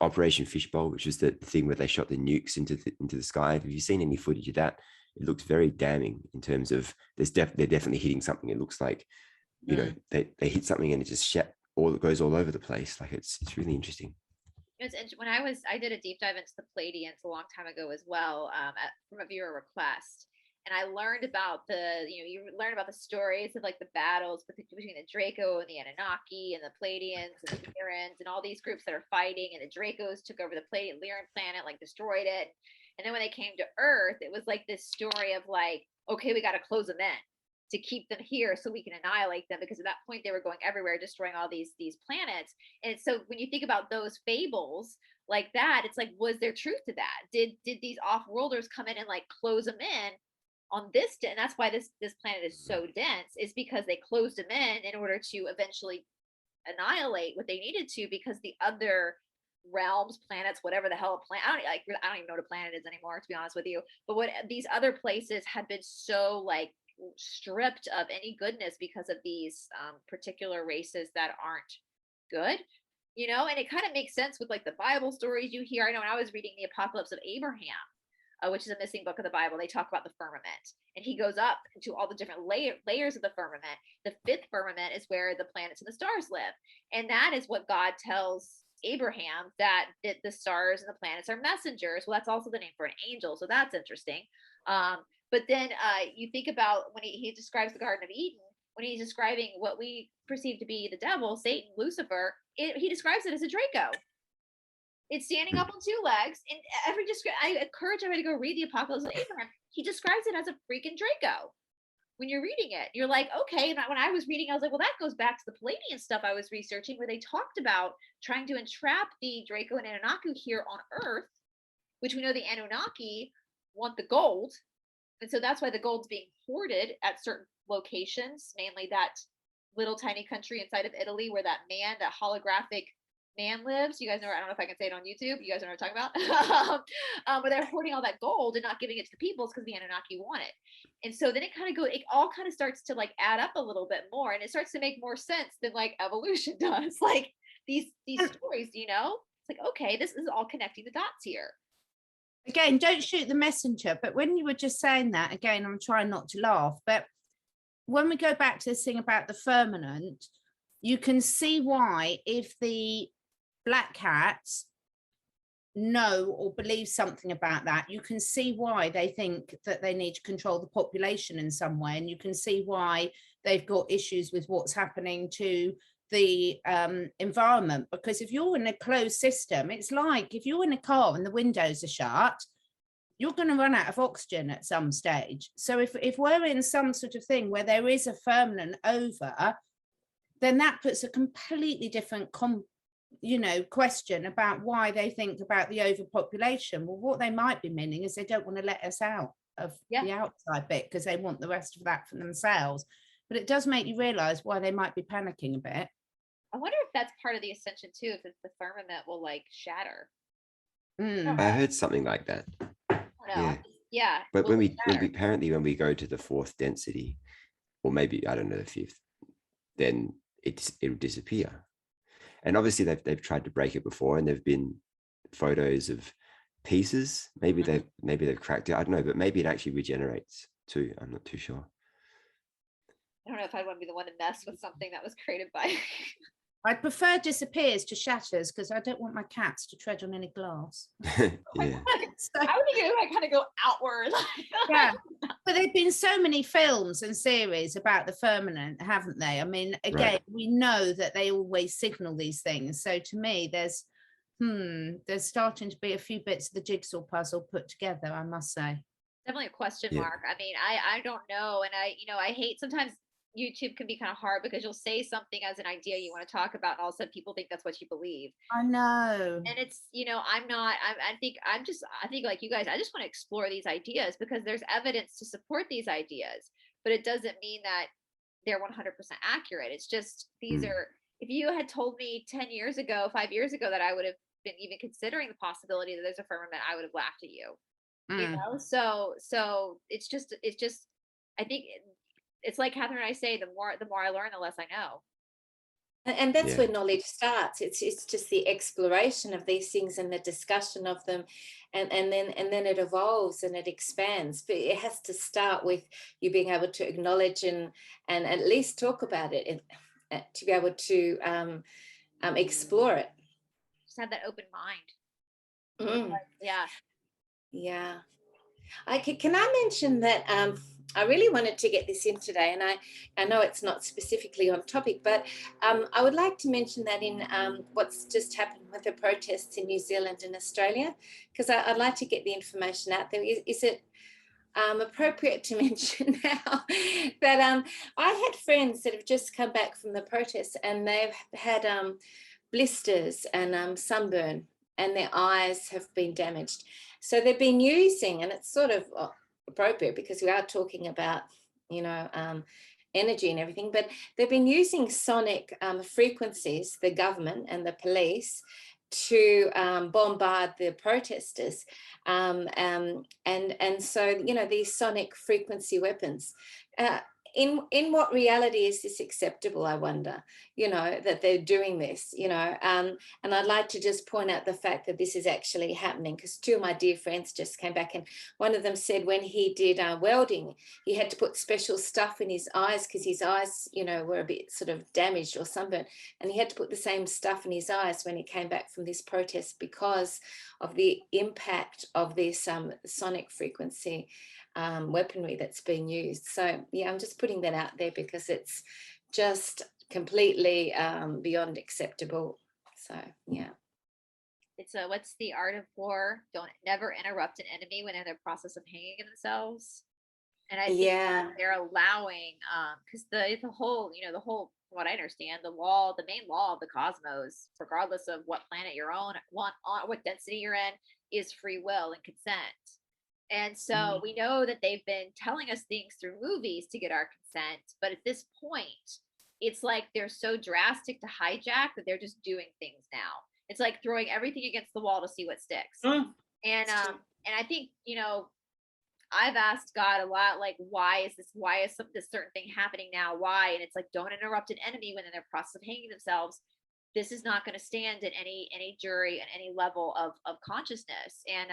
Operation Fishbowl, which was the thing where they shot the nukes into the sky. Have you seen any footage of that? It looks very damning in terms of they're definitely hitting something. It looks like, you know, they hit something and it just goes all over the place. Like it's really interesting. When I did a deep dive into the Pleiadians a long time ago as well, from a viewer request. And I learned about you learn about the stories of like the battles between the Draco and the Anunnaki and the Pleiadians and the Lyrans and all these groups that are fighting, and the Dracos took over the Lyran planet, like destroyed it. And then when they came to Earth, it was like this story of like, okay, we got to close them in to keep them here so we can annihilate them, because at that point they were going everywhere, destroying all these planets. And so when you think about those fables like that, it's like, was there truth to that? Did these off-worlders come in and like close them in on this, and that's why this planet is so dense, is because they closed them in order to eventually annihilate what they needed to, because the other realms, planets, whatever the hell a planet, I don't even know what a planet is anymore, to be honest with you, but what these other places had been so like stripped of any goodness because of these particular races that aren't good, you know. And it kind of makes sense with like the Bible stories you hear. I know when I was reading the Apocalypse of Abraham, which is a missing book of the Bible, they talk about the firmament, and he goes up to all the different layers of the firmament. The fifth firmament is where the planets and the stars live, and that is what God tells Abraham, that the stars and the planets are messengers. Well, that's also the name for an angel, so that's interesting. But then you think about when he describes the Garden of Eden, when he's describing what we perceive to be the devil, Satan, Lucifer, he describes it as a Draco. It's standing up on two legs, and I encourage everybody to go read the Apocalypse of Abraham. He describes it as a freaking Draco. When you're reading it, you're like, okay. And when I was reading, I was like, well, that goes back to the Palladian stuff I was researching, where they talked about trying to entrap the Draco and Anunnaki here on Earth, which we know the Anunnaki want the gold. And so that's why the gold's being hoarded at certain locations, namely that little tiny country inside of Italy where that holographic man lives. You guys know, I don't know if I can say it on YouTube. You guys know what I'm talking about. Where they're hoarding all that gold and not giving it to the people because the Anunnaki want it. And so then it all kind of starts to like add up a little bit more, and it starts to make more sense than like evolution does. Like these stories, you know, it's like, okay, this is all connecting the dots here. Again, don't shoot the messenger. But when you were just saying that, again, I'm trying not to laugh. But when we go back to this thing about the firmament, you can see why, if the black cats know or believe something about that, you can see why they think that they need to control the population in some way, and you can see why they've got issues with what's happening to the environment. Because if you're in a closed system, it's like if you're in a car and the windows are shut, you're going to run out of oxygen at some stage. So if we're in some sort of thing where there is a firmament over, then that puts a completely different question about why they think about the overpopulation. Well, what they might be meaning is they don't want to let us out of the outside bit because they want the rest of that for themselves. But it does make you realize why they might be panicking a bit. I wonder if that's part of the ascension too, if the firmament will like shatter. I heard something like that. Yeah. But when we go to the fourth density, or maybe I don't know, the fifth, then it'll disappear. And obviously they've tried to break it before, and there've been photos of pieces. Maybe they've cracked it. I don't know, but maybe it actually regenerates too. I'm not too sure. I don't know if I want to be the one to mess with something that was created by. I'd prefer disappears to shatters because I don't want my cats to tread on any glass. Yeah. So, How are you going to kind of go outward? yeah, but there've been so many films and series about the firmament, haven't they? I mean, again, we know that they always signal these things. So to me, there's starting to be a few bits of the jigsaw puzzle put together, I must say. Definitely a question mark. I mean, I don't know. And I hate sometimes YouTube can be kind of hard because you'll say something as an idea you want to talk about, and all of a sudden people think that's what you believe. I know. And it's, I think like you guys, I just want to explore these ideas because there's evidence to support these ideas, but it doesn't mean that they're 100% accurate. It's just, these are, if you had told me 10 years ago, 5 years ago, that I would have been even considering the possibility that there's a firmament, I would have laughed at you. You know, so it's just, I think it's like Catherine and I say, the more I learn, the less I know. And that's where knowledge starts. It's just the exploration of these things and the discussion of them, and then it evolves and it expands. But it has to start with you being able to acknowledge and at least talk about it, and to be able to explore it. Just have that open mind. Yeah. Can I mention that I really wanted to get this in today, and I know it's not specifically on topic, but I would like to mention that in what's just happened with the protests in New Zealand and Australia, because I'd like to get the information out there. Is it appropriate to mention now that I had friends that have just come back from the protests, and they've had blisters and sunburn, and their eyes have been damaged. So they've been using, and it's sort of appropriate because we are talking about, energy and everything, but they've been using sonic frequencies, the government and the police, to bombard the protesters. And so, these sonic frequency weapons, in what reality is this acceptable, I wonder, that they're doing this, and I'd like to just point out the fact that this is actually happening, because two of my dear friends just came back, and one of them said when he did welding, he had to put special stuff in his eyes because his eyes, were a bit sort of damaged or sunburned, and he had to put the same stuff in his eyes when he came back from this protest because of the impact of this sonic frequency weaponry that's being used. So I'm just putting that out there because it's just completely beyond acceptable. So it's what's the art of war? Never interrupt an enemy when they're in the process of hanging themselves. And I think they're allowing because the whole what I understand, the main law of the cosmos, regardless of what planet you're on, what density you're in, is free will and consent. And so we know that they've been telling us things through movies to get our consent. But at this point, it's like they're so drastic to hijack that they're just doing things now. It's like throwing everything against the wall to see what sticks. And I think, I've asked God a lot, like, why is this certain thing happening now? Why? And it's like, don't interrupt an enemy when they're in their process of hanging themselves. This is not going to stand in any jury and any level of consciousness. And,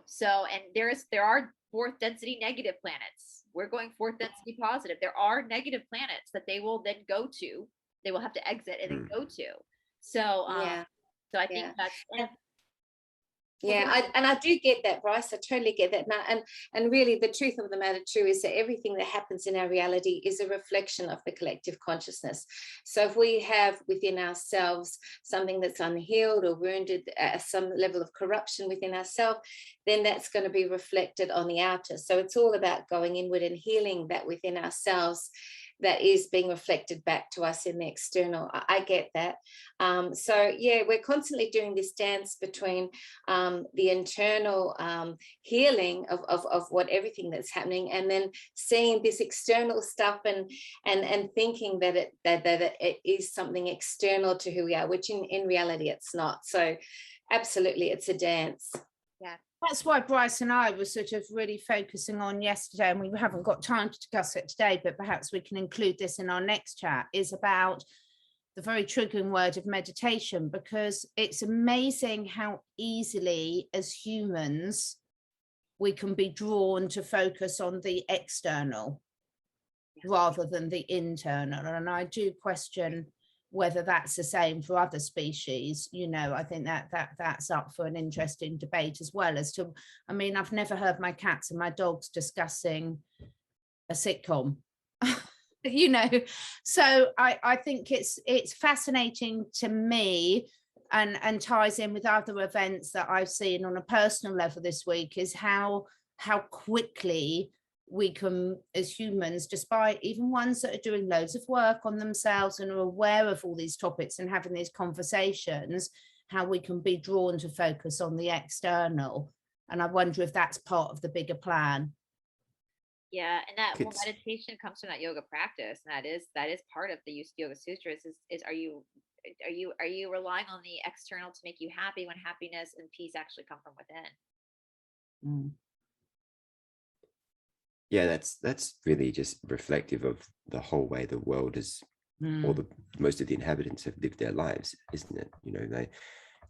so, and there are fourth density negative planets. We're going fourth density positive. There are negative planets that they will then go to. They will have to exit and then go to. So, so I think that's. I do get that, Brice. I totally get that now. And really, the truth of the matter too is that everything that happens in our reality is a reflection of the collective consciousness. So if we have within ourselves something that's unhealed or wounded, some level of corruption within ourselves, then that's going to be reflected on the outer. So it's all about going inward and healing that within ourselves that is being reflected back to us in the external. I get that. So we're constantly doing this dance between the internal healing of what everything that's happening, and then seeing this external stuff and thinking that it is something external to who we are, which in reality it's not. So absolutely, it's a dance. Yeah. That's why Brice and I were sort of really focusing on yesterday, and we haven't got time to discuss it today, but perhaps we can include this in our next chat, is about the very triggering word of meditation, because it's amazing how easily as humans we can be drawn to focus on the external rather than the internal. And I do question whether that's the same for other species. You know, I think that's up for an interesting debate as well as to, I mean, I've never heard my cats and my dogs discussing a sitcom. You know, so I think it's fascinating to me, and ties in with other events that I've seen on a personal level this week, is how quickly we can, as humans, despite even ones that are doing loads of work on themselves and are aware of all these topics and having these conversations, how we can be drawn to focus on the external. And I wonder if that's part of the bigger plan. Yeah, and that well, meditation comes from that yoga practice, and that is part of the Yoga Sutras. Is are you relying on the external to make you happy when happiness and peace actually come from within? Yeah, that's really just reflective of the whole way the world is, or most of the inhabitants have lived their lives, isn't it? You know,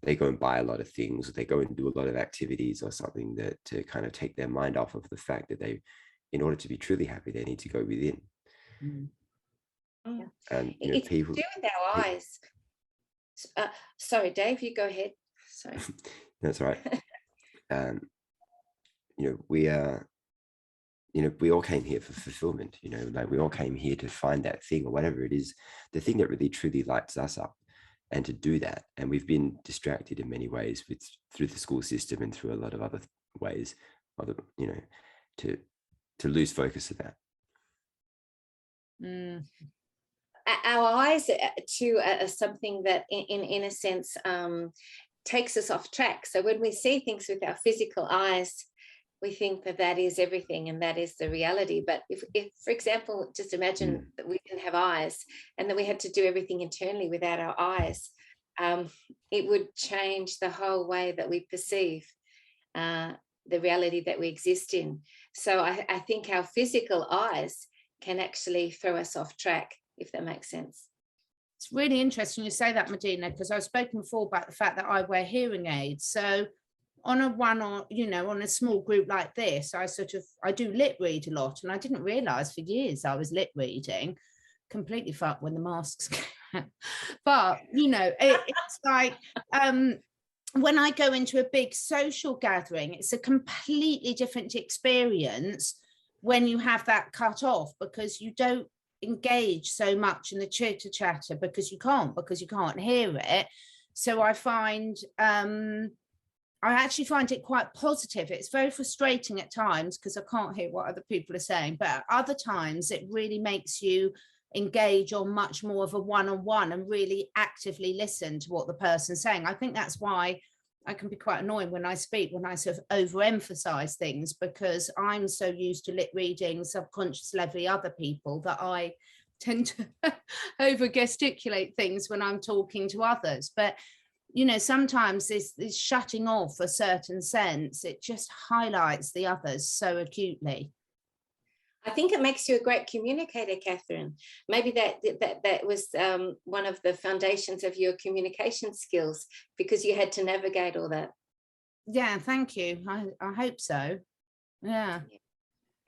they go and buy a lot of things, or they go and do a lot of activities or something that to kind of take their mind off of the fact that they, in order to be truly happy, they need to go within. And you know, it's people to do with our eyes. Sorry, Dave, you go ahead. Sorry. That's all right. You know, we are, you know, we all came here for fulfillment. You know, like we all came here to find that thing or whatever it is, the thing that really truly lights us up, and to do that. And we've been distracted in many ways through the school system and through a lot of other ways, you know, to lose focus of that. Our eyes too are something that in a sense takes us off track. So when we see things with our physical eyes, we think that is everything and that is the reality. But if for example, just imagine that we didn't have eyes and that we had to do everything internally without our eyes, it would change the whole way that we perceive the reality that we exist in. So I think our physical eyes can actually throw us off track, if that makes sense. It's really interesting you say that, Medhyne, because I've spoken before about the fact that I wear hearing aids. So on a small group like this, I do lip read a lot, and I didn't realize for years I was lip reading. Completely fucked when the masks came out. But you know, it's like when I go into a big social gathering, it's a completely different experience when you have that cut off, because you don't engage so much in the chitter chatter because you can't hear it. So I actually find it quite positive. It's very frustrating at times because I can't hear what other people are saying, but at other times it really makes you engage on much more of a one-on-one and really actively listen to what the person's saying. I think that's why I can be quite annoying when I speak, when I sort of overemphasize things, because I'm so used to lip reading subconscious level other people that I tend to over gesticulate things when I'm talking to others. But you know, sometimes this shutting off a certain sense, it just highlights the others so acutely. I think it makes you a great communicator, Catherine. Maybe that was one of the foundations of your communication skills, because you had to navigate all that. Yeah, thank you. I hope so. Yeah.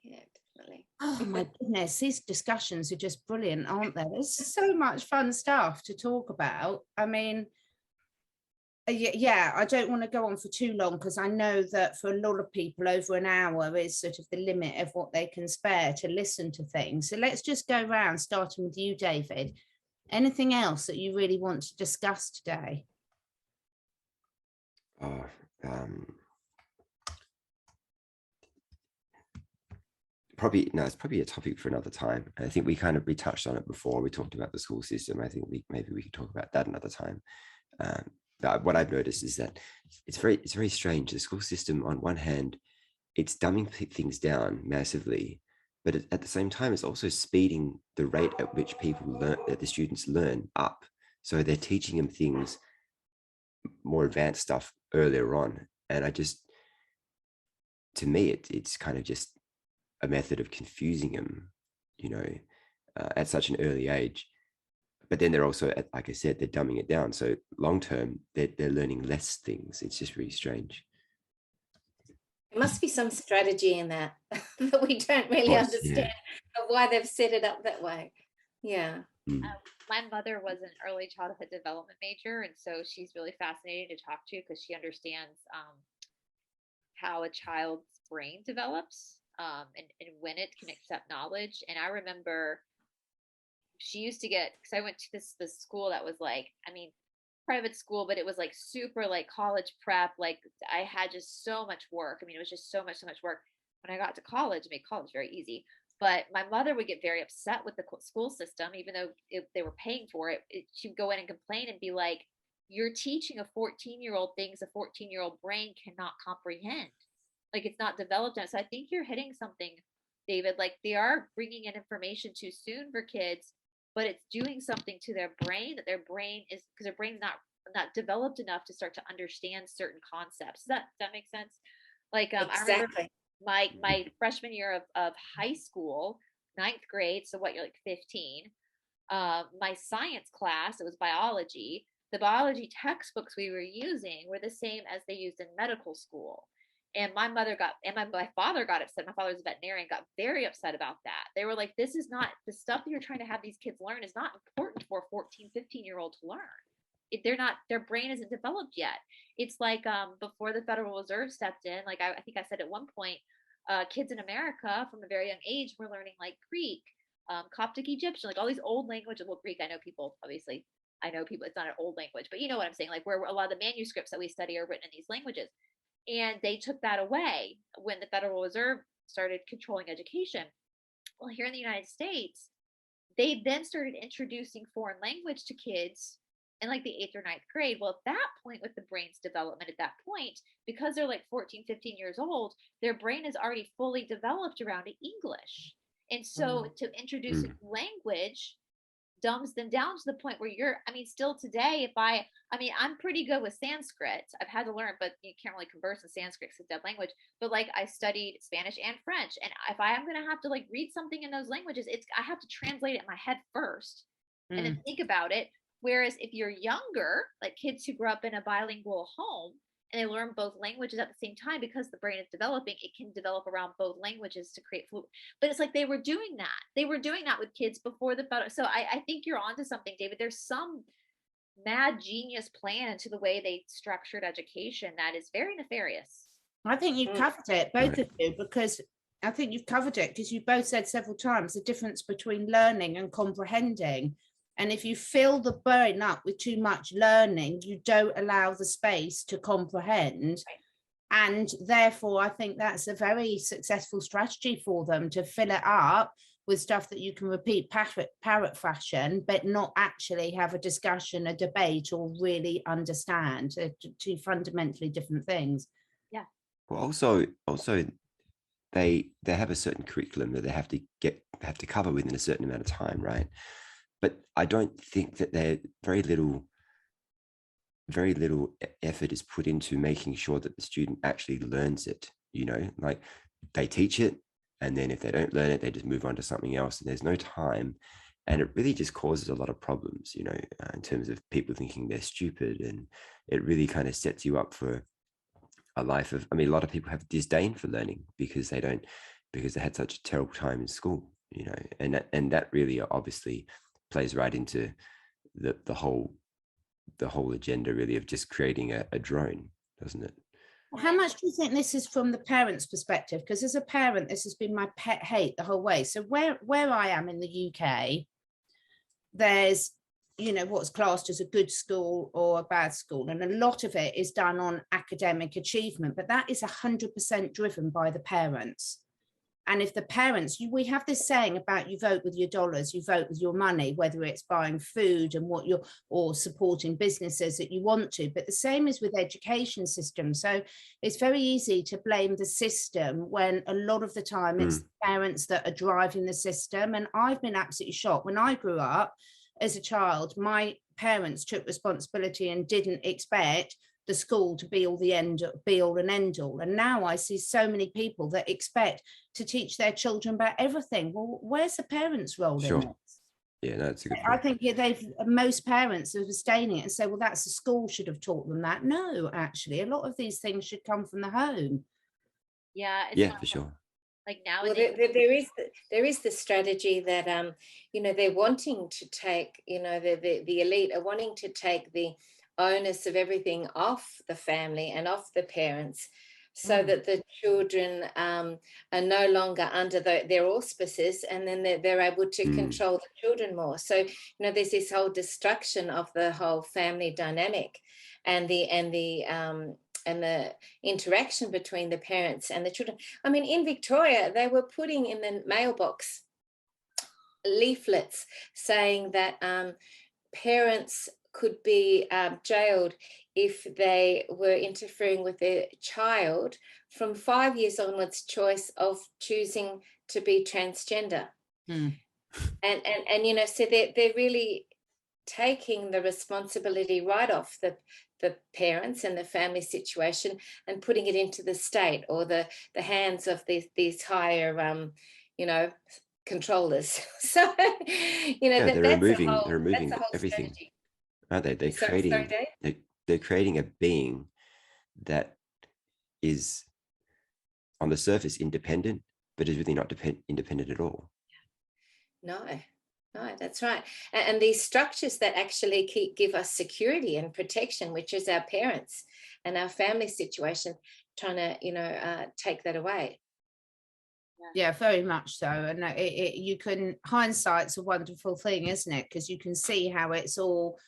Yeah, definitely. Oh my goodness, these discussions are just brilliant, aren't they? There's so much fun stuff to talk about. I mean, yeah, I don't want to go on for too long, because I know that for a lot of people over an hour is sort of the limit of what they can spare to listen to things. So let's just go around, starting with you, David. Anything else that you really want to discuss today? It's probably a topic for another time. I think we touched on it before. We talked about the school system. I think maybe we could talk about that another time. What I've noticed is that it's very strange. The school system, on one hand, it's dumbing things down massively, but at the same time, it's also speeding the rate at which the students learn up. So they're teaching them things, more advanced stuff earlier on. And to me, it's kind of just a method of confusing them, you know, at such an early age. but then they're also, like I said, they're dumbing it down. So long term, they're learning less things. It's just really strange. There must be some strategy in that that we don't really course, understand of why they've set it up that way. Yeah. My mother was an early childhood development major, and so she's really fascinating to talk to because she understands how a child's brain develops and when it can accept knowledge. And I remember she used to get, because I went to this school that was like, I mean, private school, but it was like super like college prep. Like I had just so much work. I mean, it was just so much work. When I got to college, it made college very easy. But my mother would get very upset with the school system, even though they were paying for it. She'd go in and complain and be like, you're teaching a 14-year-old things a 14-year-old brain cannot comprehend. Like it's not developed yet. So I think you're hitting something, David. Like they are bringing in information too soon for kids, but it's doing something to their brain that their brain is, because their brain's not developed enough to start to understand certain concepts. Does that make sense? Like Exactly. I remember my freshman year of high school, 9th grade. So what, you're like 15. My science class, it was biology. The biology textbooks we were using were the same as they used in medical school. And my mother my father got upset. My father was a veterinarian, got very upset about that. They were like, this is not, the stuff that you're trying to have these kids learn is not important for a 14, 15-year-old to learn. If their brain isn't developed yet. It's like before the Federal Reserve stepped in, like I think I said at one point, kids in America from a very young age were learning like Greek, Coptic Egyptian, like all these old languages. Well, Greek, I know people, it's not an old language, but you know what I'm saying? Like where a lot of the manuscripts that we study are written in these languages. And they took that away when the Federal Reserve started controlling education. Well, here in the United States, they then started introducing foreign language to kids in like the 8th or 9th grade. Well, at that point, with the brain's development at that point, because they're like 14, 15 years old, their brain is already fully developed around English. And so to introduce a language dumbs them down to the point where still today, I'm pretty good with Sanskrit. I've had to learn, but you can't really converse in Sanskrit, it's a dead language. But like I studied Spanish and French. And if I am going to have to like read something in those languages, I have to translate it in my head first and then think about it. Whereas if you're younger, like kids who grew up in a bilingual home and they learn both languages at the same time, because the brain is developing, it can develop around both languages to create fluid. But it's like they were doing that with kids before the federal. So I think you're onto something, David. There's some mad genius plan into the way they structured education that is very nefarious. I think you've covered it, both of you, because I think you've covered it because you both said several times the difference between learning and comprehending. And if you fill the brain up with too much learning, you don't allow the space to comprehend. And therefore, I think that's a very successful strategy for them, to fill it up with stuff that you can repeat parrot fashion, but not actually have a discussion, a debate, or really understand. Two fundamentally different things. Yeah. Well, also they have a certain curriculum that they have to cover within a certain amount of time, right? But I don't think that very little effort is put into making sure that the student actually learns it. Like they teach it, and then if they don't learn it, they just move on to something else, and there's no time. And it really just causes a lot of problems, in terms of people thinking they're stupid, and it really kind of sets you up for a life of, a lot of people have disdain for learning because they had such a terrible time in school, and that really obviously plays right into the whole agenda, really, of just creating a drone, doesn't it? How much do you think this is from the parents' perspective? Because as a parent, this has been my pet hate the whole way. So where I am in the UK, there's what's classed as a good school or a bad school, and a lot of it is done on academic achievement, but that is 100% driven by the parents. And if the parents, we have this saying about you vote with your dollars, you vote with your money, whether it's buying food and or supporting businesses that you want to, but the same is with education systems. So it's very easy to blame the system when a lot of the time it's the parents that are driving the system. And I've been absolutely shocked. When I grew up as a child, my parents took responsibility and didn't expect the school to be all and end all. And now I see so many people that expect to teach their children about everything. Well, where's the parents' role in this? Yeah, no, it's a good I point. think most parents are abstaining and say, well, that's the school should have taught them that. No, actually, a lot of these things should come from the home. Yeah, it's Yeah, not for sure. like Well, nowadays. there is the strategy that they're wanting to take, the elite are wanting to take the onus of everything off the family and off the parents, so that the children are no longer under their auspices, and then they're able to control the children more. So there's this whole destruction of the whole family dynamic, and the interaction between the parents and the children. I mean, in Victoria, they were putting in the mailbox leaflets saying that parents could be jailed if they were interfering with their child from 5 years onwards choice of choosing to be transgender. And so they're really taking the responsibility right off the parents and the family situation and putting it into the state or the hands of these higher controllers. So they're removing everything, strategy. aren't they? They're creating a being that is on the surface independent, but is really not independent at all. No, that's right. And these structures that actually give us security and protection, which is our parents and our family situation, trying to take that away. Yeah, very much so. And you can, hindsight's a wonderful thing, isn't it? Because you can see how it's all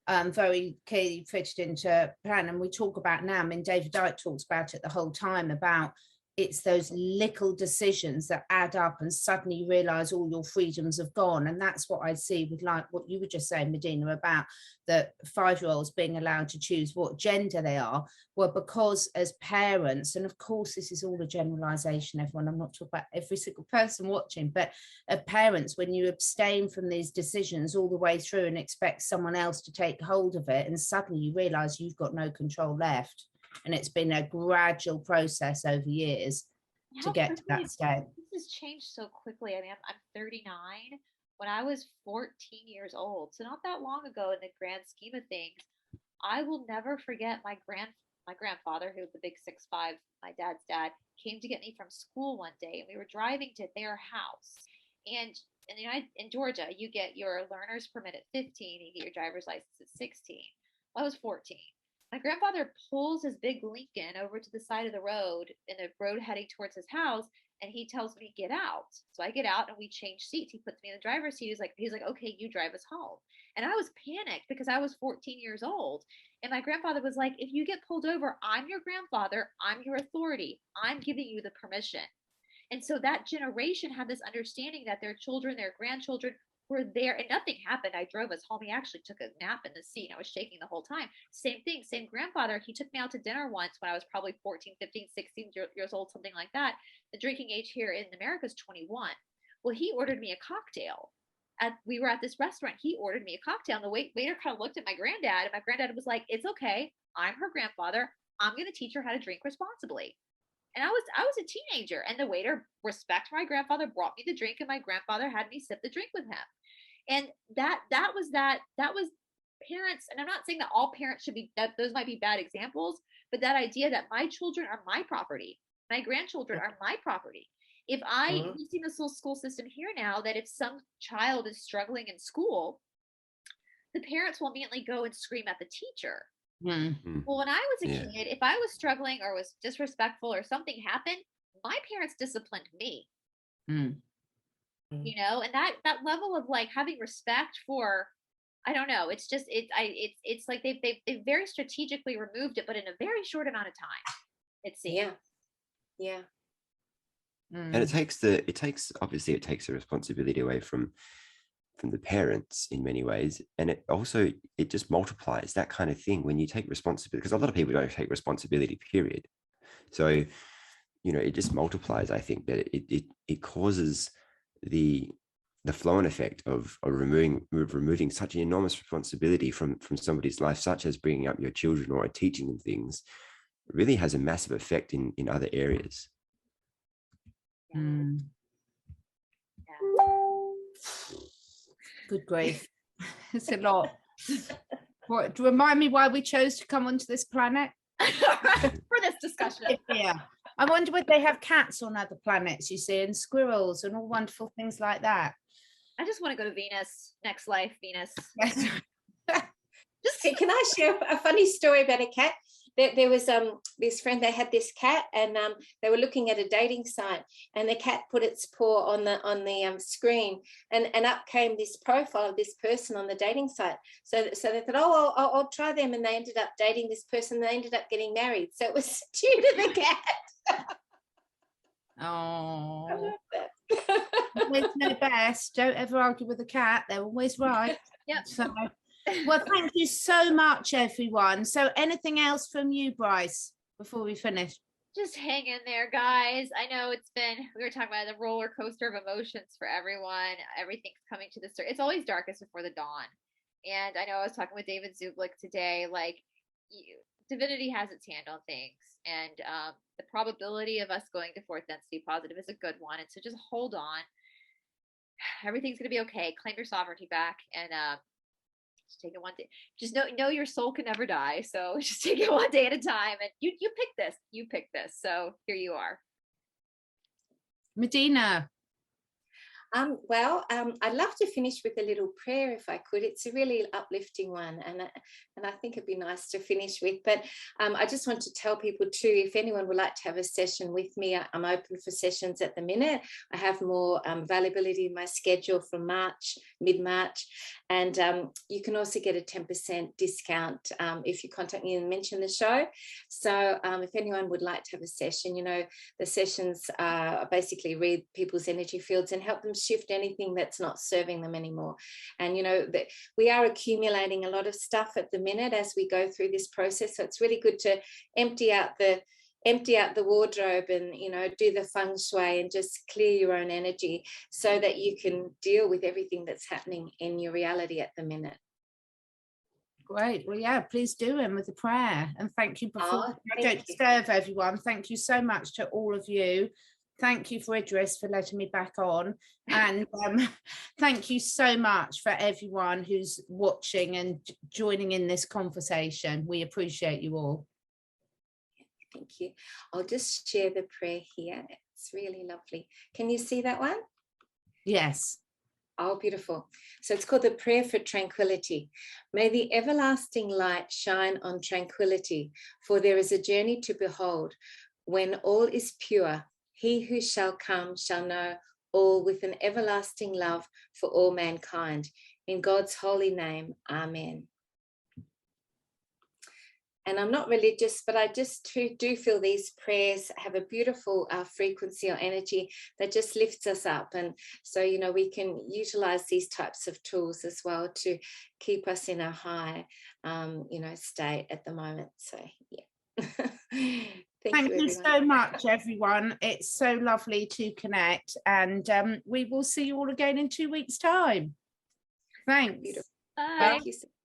very clearly fitted into plan. And we talk about now, I mean, David Icke talks about it the whole time, about it's those little decisions that add up and suddenly you realize all your freedoms have gone. And that's what I see with, like what you were just saying, Medhyne, about the 5-year-olds being allowed to choose what gender they are. Well, because as parents, and of course this is all a generalization, everyone, I'm not talking about every single person watching, but parents, when you abstain from these decisions all the way through and expect someone else to take hold of it, and suddenly you realize you've got no control left. And it's been a gradual process over years to get to that state. This has changed so quickly. I mean, I'm 39. When I was 14 years old, so not that long ago in the grand scheme of things, I will never forget my grandfather, who was the big 6'5", my dad's dad, came to get me from school one day, and we were driving to their house. And in Georgia, you get your learner's permit at 15, you get your driver's license at 16. Well, I was 14. My grandfather pulls his big Lincoln over to the side of the road in the road heading towards his house, and he tells me, get out. So I get out and we change seats. He puts me in the driver's seat. He's like, okay, you drive us home. And I was panicked because I was 14 years old. And my grandfather was like, if you get pulled over, I'm your grandfather. I'm your authority. I'm giving you the permission. And so that generation had this understanding that their children, their grandchildren were there, and nothing happened. I drove us home. He actually took a nap in the seat. I was shaking the whole time. Same thing, same grandfather. He took me out to dinner once when I was probably 14, 15, 16 years old, something like that. The drinking age here in America is 21. Well, he ordered me a cocktail. We were at this restaurant. He ordered me a cocktail, and the waiter kind of looked at my granddad, and my granddad was like, it's okay. I'm her grandfather. I'm going to teach her how to drink responsibly. And I was a teenager, and the waiter, respect my grandfather, brought me the drink, and my grandfather had me sip the drink with him. And that was parents. And I'm not saying that all parents should be, that those might be bad examples, but that idea that my children are my property, my grandchildren are my property. If we see this little school system here now, that if some child is struggling in school, the parents will immediately go and scream at the teacher. Well, when I was a kid, if I was struggling or was disrespectful or something happened, my parents disciplined me. You know, and that level of like having respect for, I don't know, it's just it's like they've very strategically removed it, but in a very short amount of time, it seems. Yeah. And it takes the responsibility away from the parents in many ways, and it just multiplies that kind of thing when you take responsibility, because a lot of people don't take responsibility, period. So it just multiplies. I think that it causes the flow-on effect of removing such an enormous responsibility from somebody's life, such as bringing up your children or teaching them things. It really has a massive effect in other areas. Good grief. It's a lot. What, remind me why we chose to come onto this planet? For this discussion. Yeah. I wonder would they have cats on other planets, you see, and squirrels and all wonderful things like that. I just want to go to Venus. Next life, Venus. Yes. Can I share a funny story about a cat? There was this friend, they had this cat, and they were looking at a dating site, and the cat put its paw on the screen, and up came this profile of this person on the dating site. So they thought, oh, I'll try them, and they ended up dating this person. They ended up getting married. So it was due to the cat. Oh, I love that. always know best. Don't ever argue with a cat. They're always right. Yep. So, well, thank you so much, everyone. So anything else from you, Brice, before we finish? Just hang in there, guys. I know we were talking about the roller coaster of emotions for everyone. Everything's coming to the start. It's always darkest before the dawn. And I know I was talking with David Zublik today, like, divinity has its hand on things. And the probability of us going to fourth density positive is a good one. And so just hold on. Everything's going to be okay. Claim your sovereignty back, and just take it one day. Just know your soul can never die. So just take it one day at a time. And you pick this. So here you are. Medhyne. I'd love to finish with a little prayer if I could. It's a really uplifting one, and I think it'd be nice to finish with. But I just want to tell people too, if anyone would like to have a session with me, I'm open for sessions at the minute. I have more availability in my schedule from mid-March, and you can also get a 10% discount if you contact me and mention the show. So if anyone would like to have a session, the sessions basically read people's energy fields and help them shift anything that's not serving them anymore. And that we are accumulating a lot of stuff at the minute as we go through this process, so it's really good to empty out the wardrobe and do the feng shui and just clear your own energy so that you can deal with everything that's happening in your reality at the minute. Great. Well, yeah, please do him with a prayer. And thank you. Before I don't disturb everyone, thank you so much to all of you. Thank you for Idris for letting me back on, and thank you so much for everyone who's watching and joining in this conversation. We appreciate you all. Thank you. I'll just share the prayer here. It's really lovely. Can you see that one? Yes. Oh, beautiful. So it's called the Prayer for Tranquility. May the everlasting light shine on tranquility, for there is a journey to behold. When all is pure, he who shall come shall know all with an everlasting love for all mankind. In God's holy name, amen. And I'm not religious, but I just do feel these prayers have a beautiful frequency or energy that just lifts us up. And so, we can utilize these types of tools as well to keep us in a high, state at the moment. So, yeah. Thank you so much, everyone. It's so lovely to connect, and we will see you all again in 2 weeks' time. Thanks. Beautiful. Bye. Thank you so much.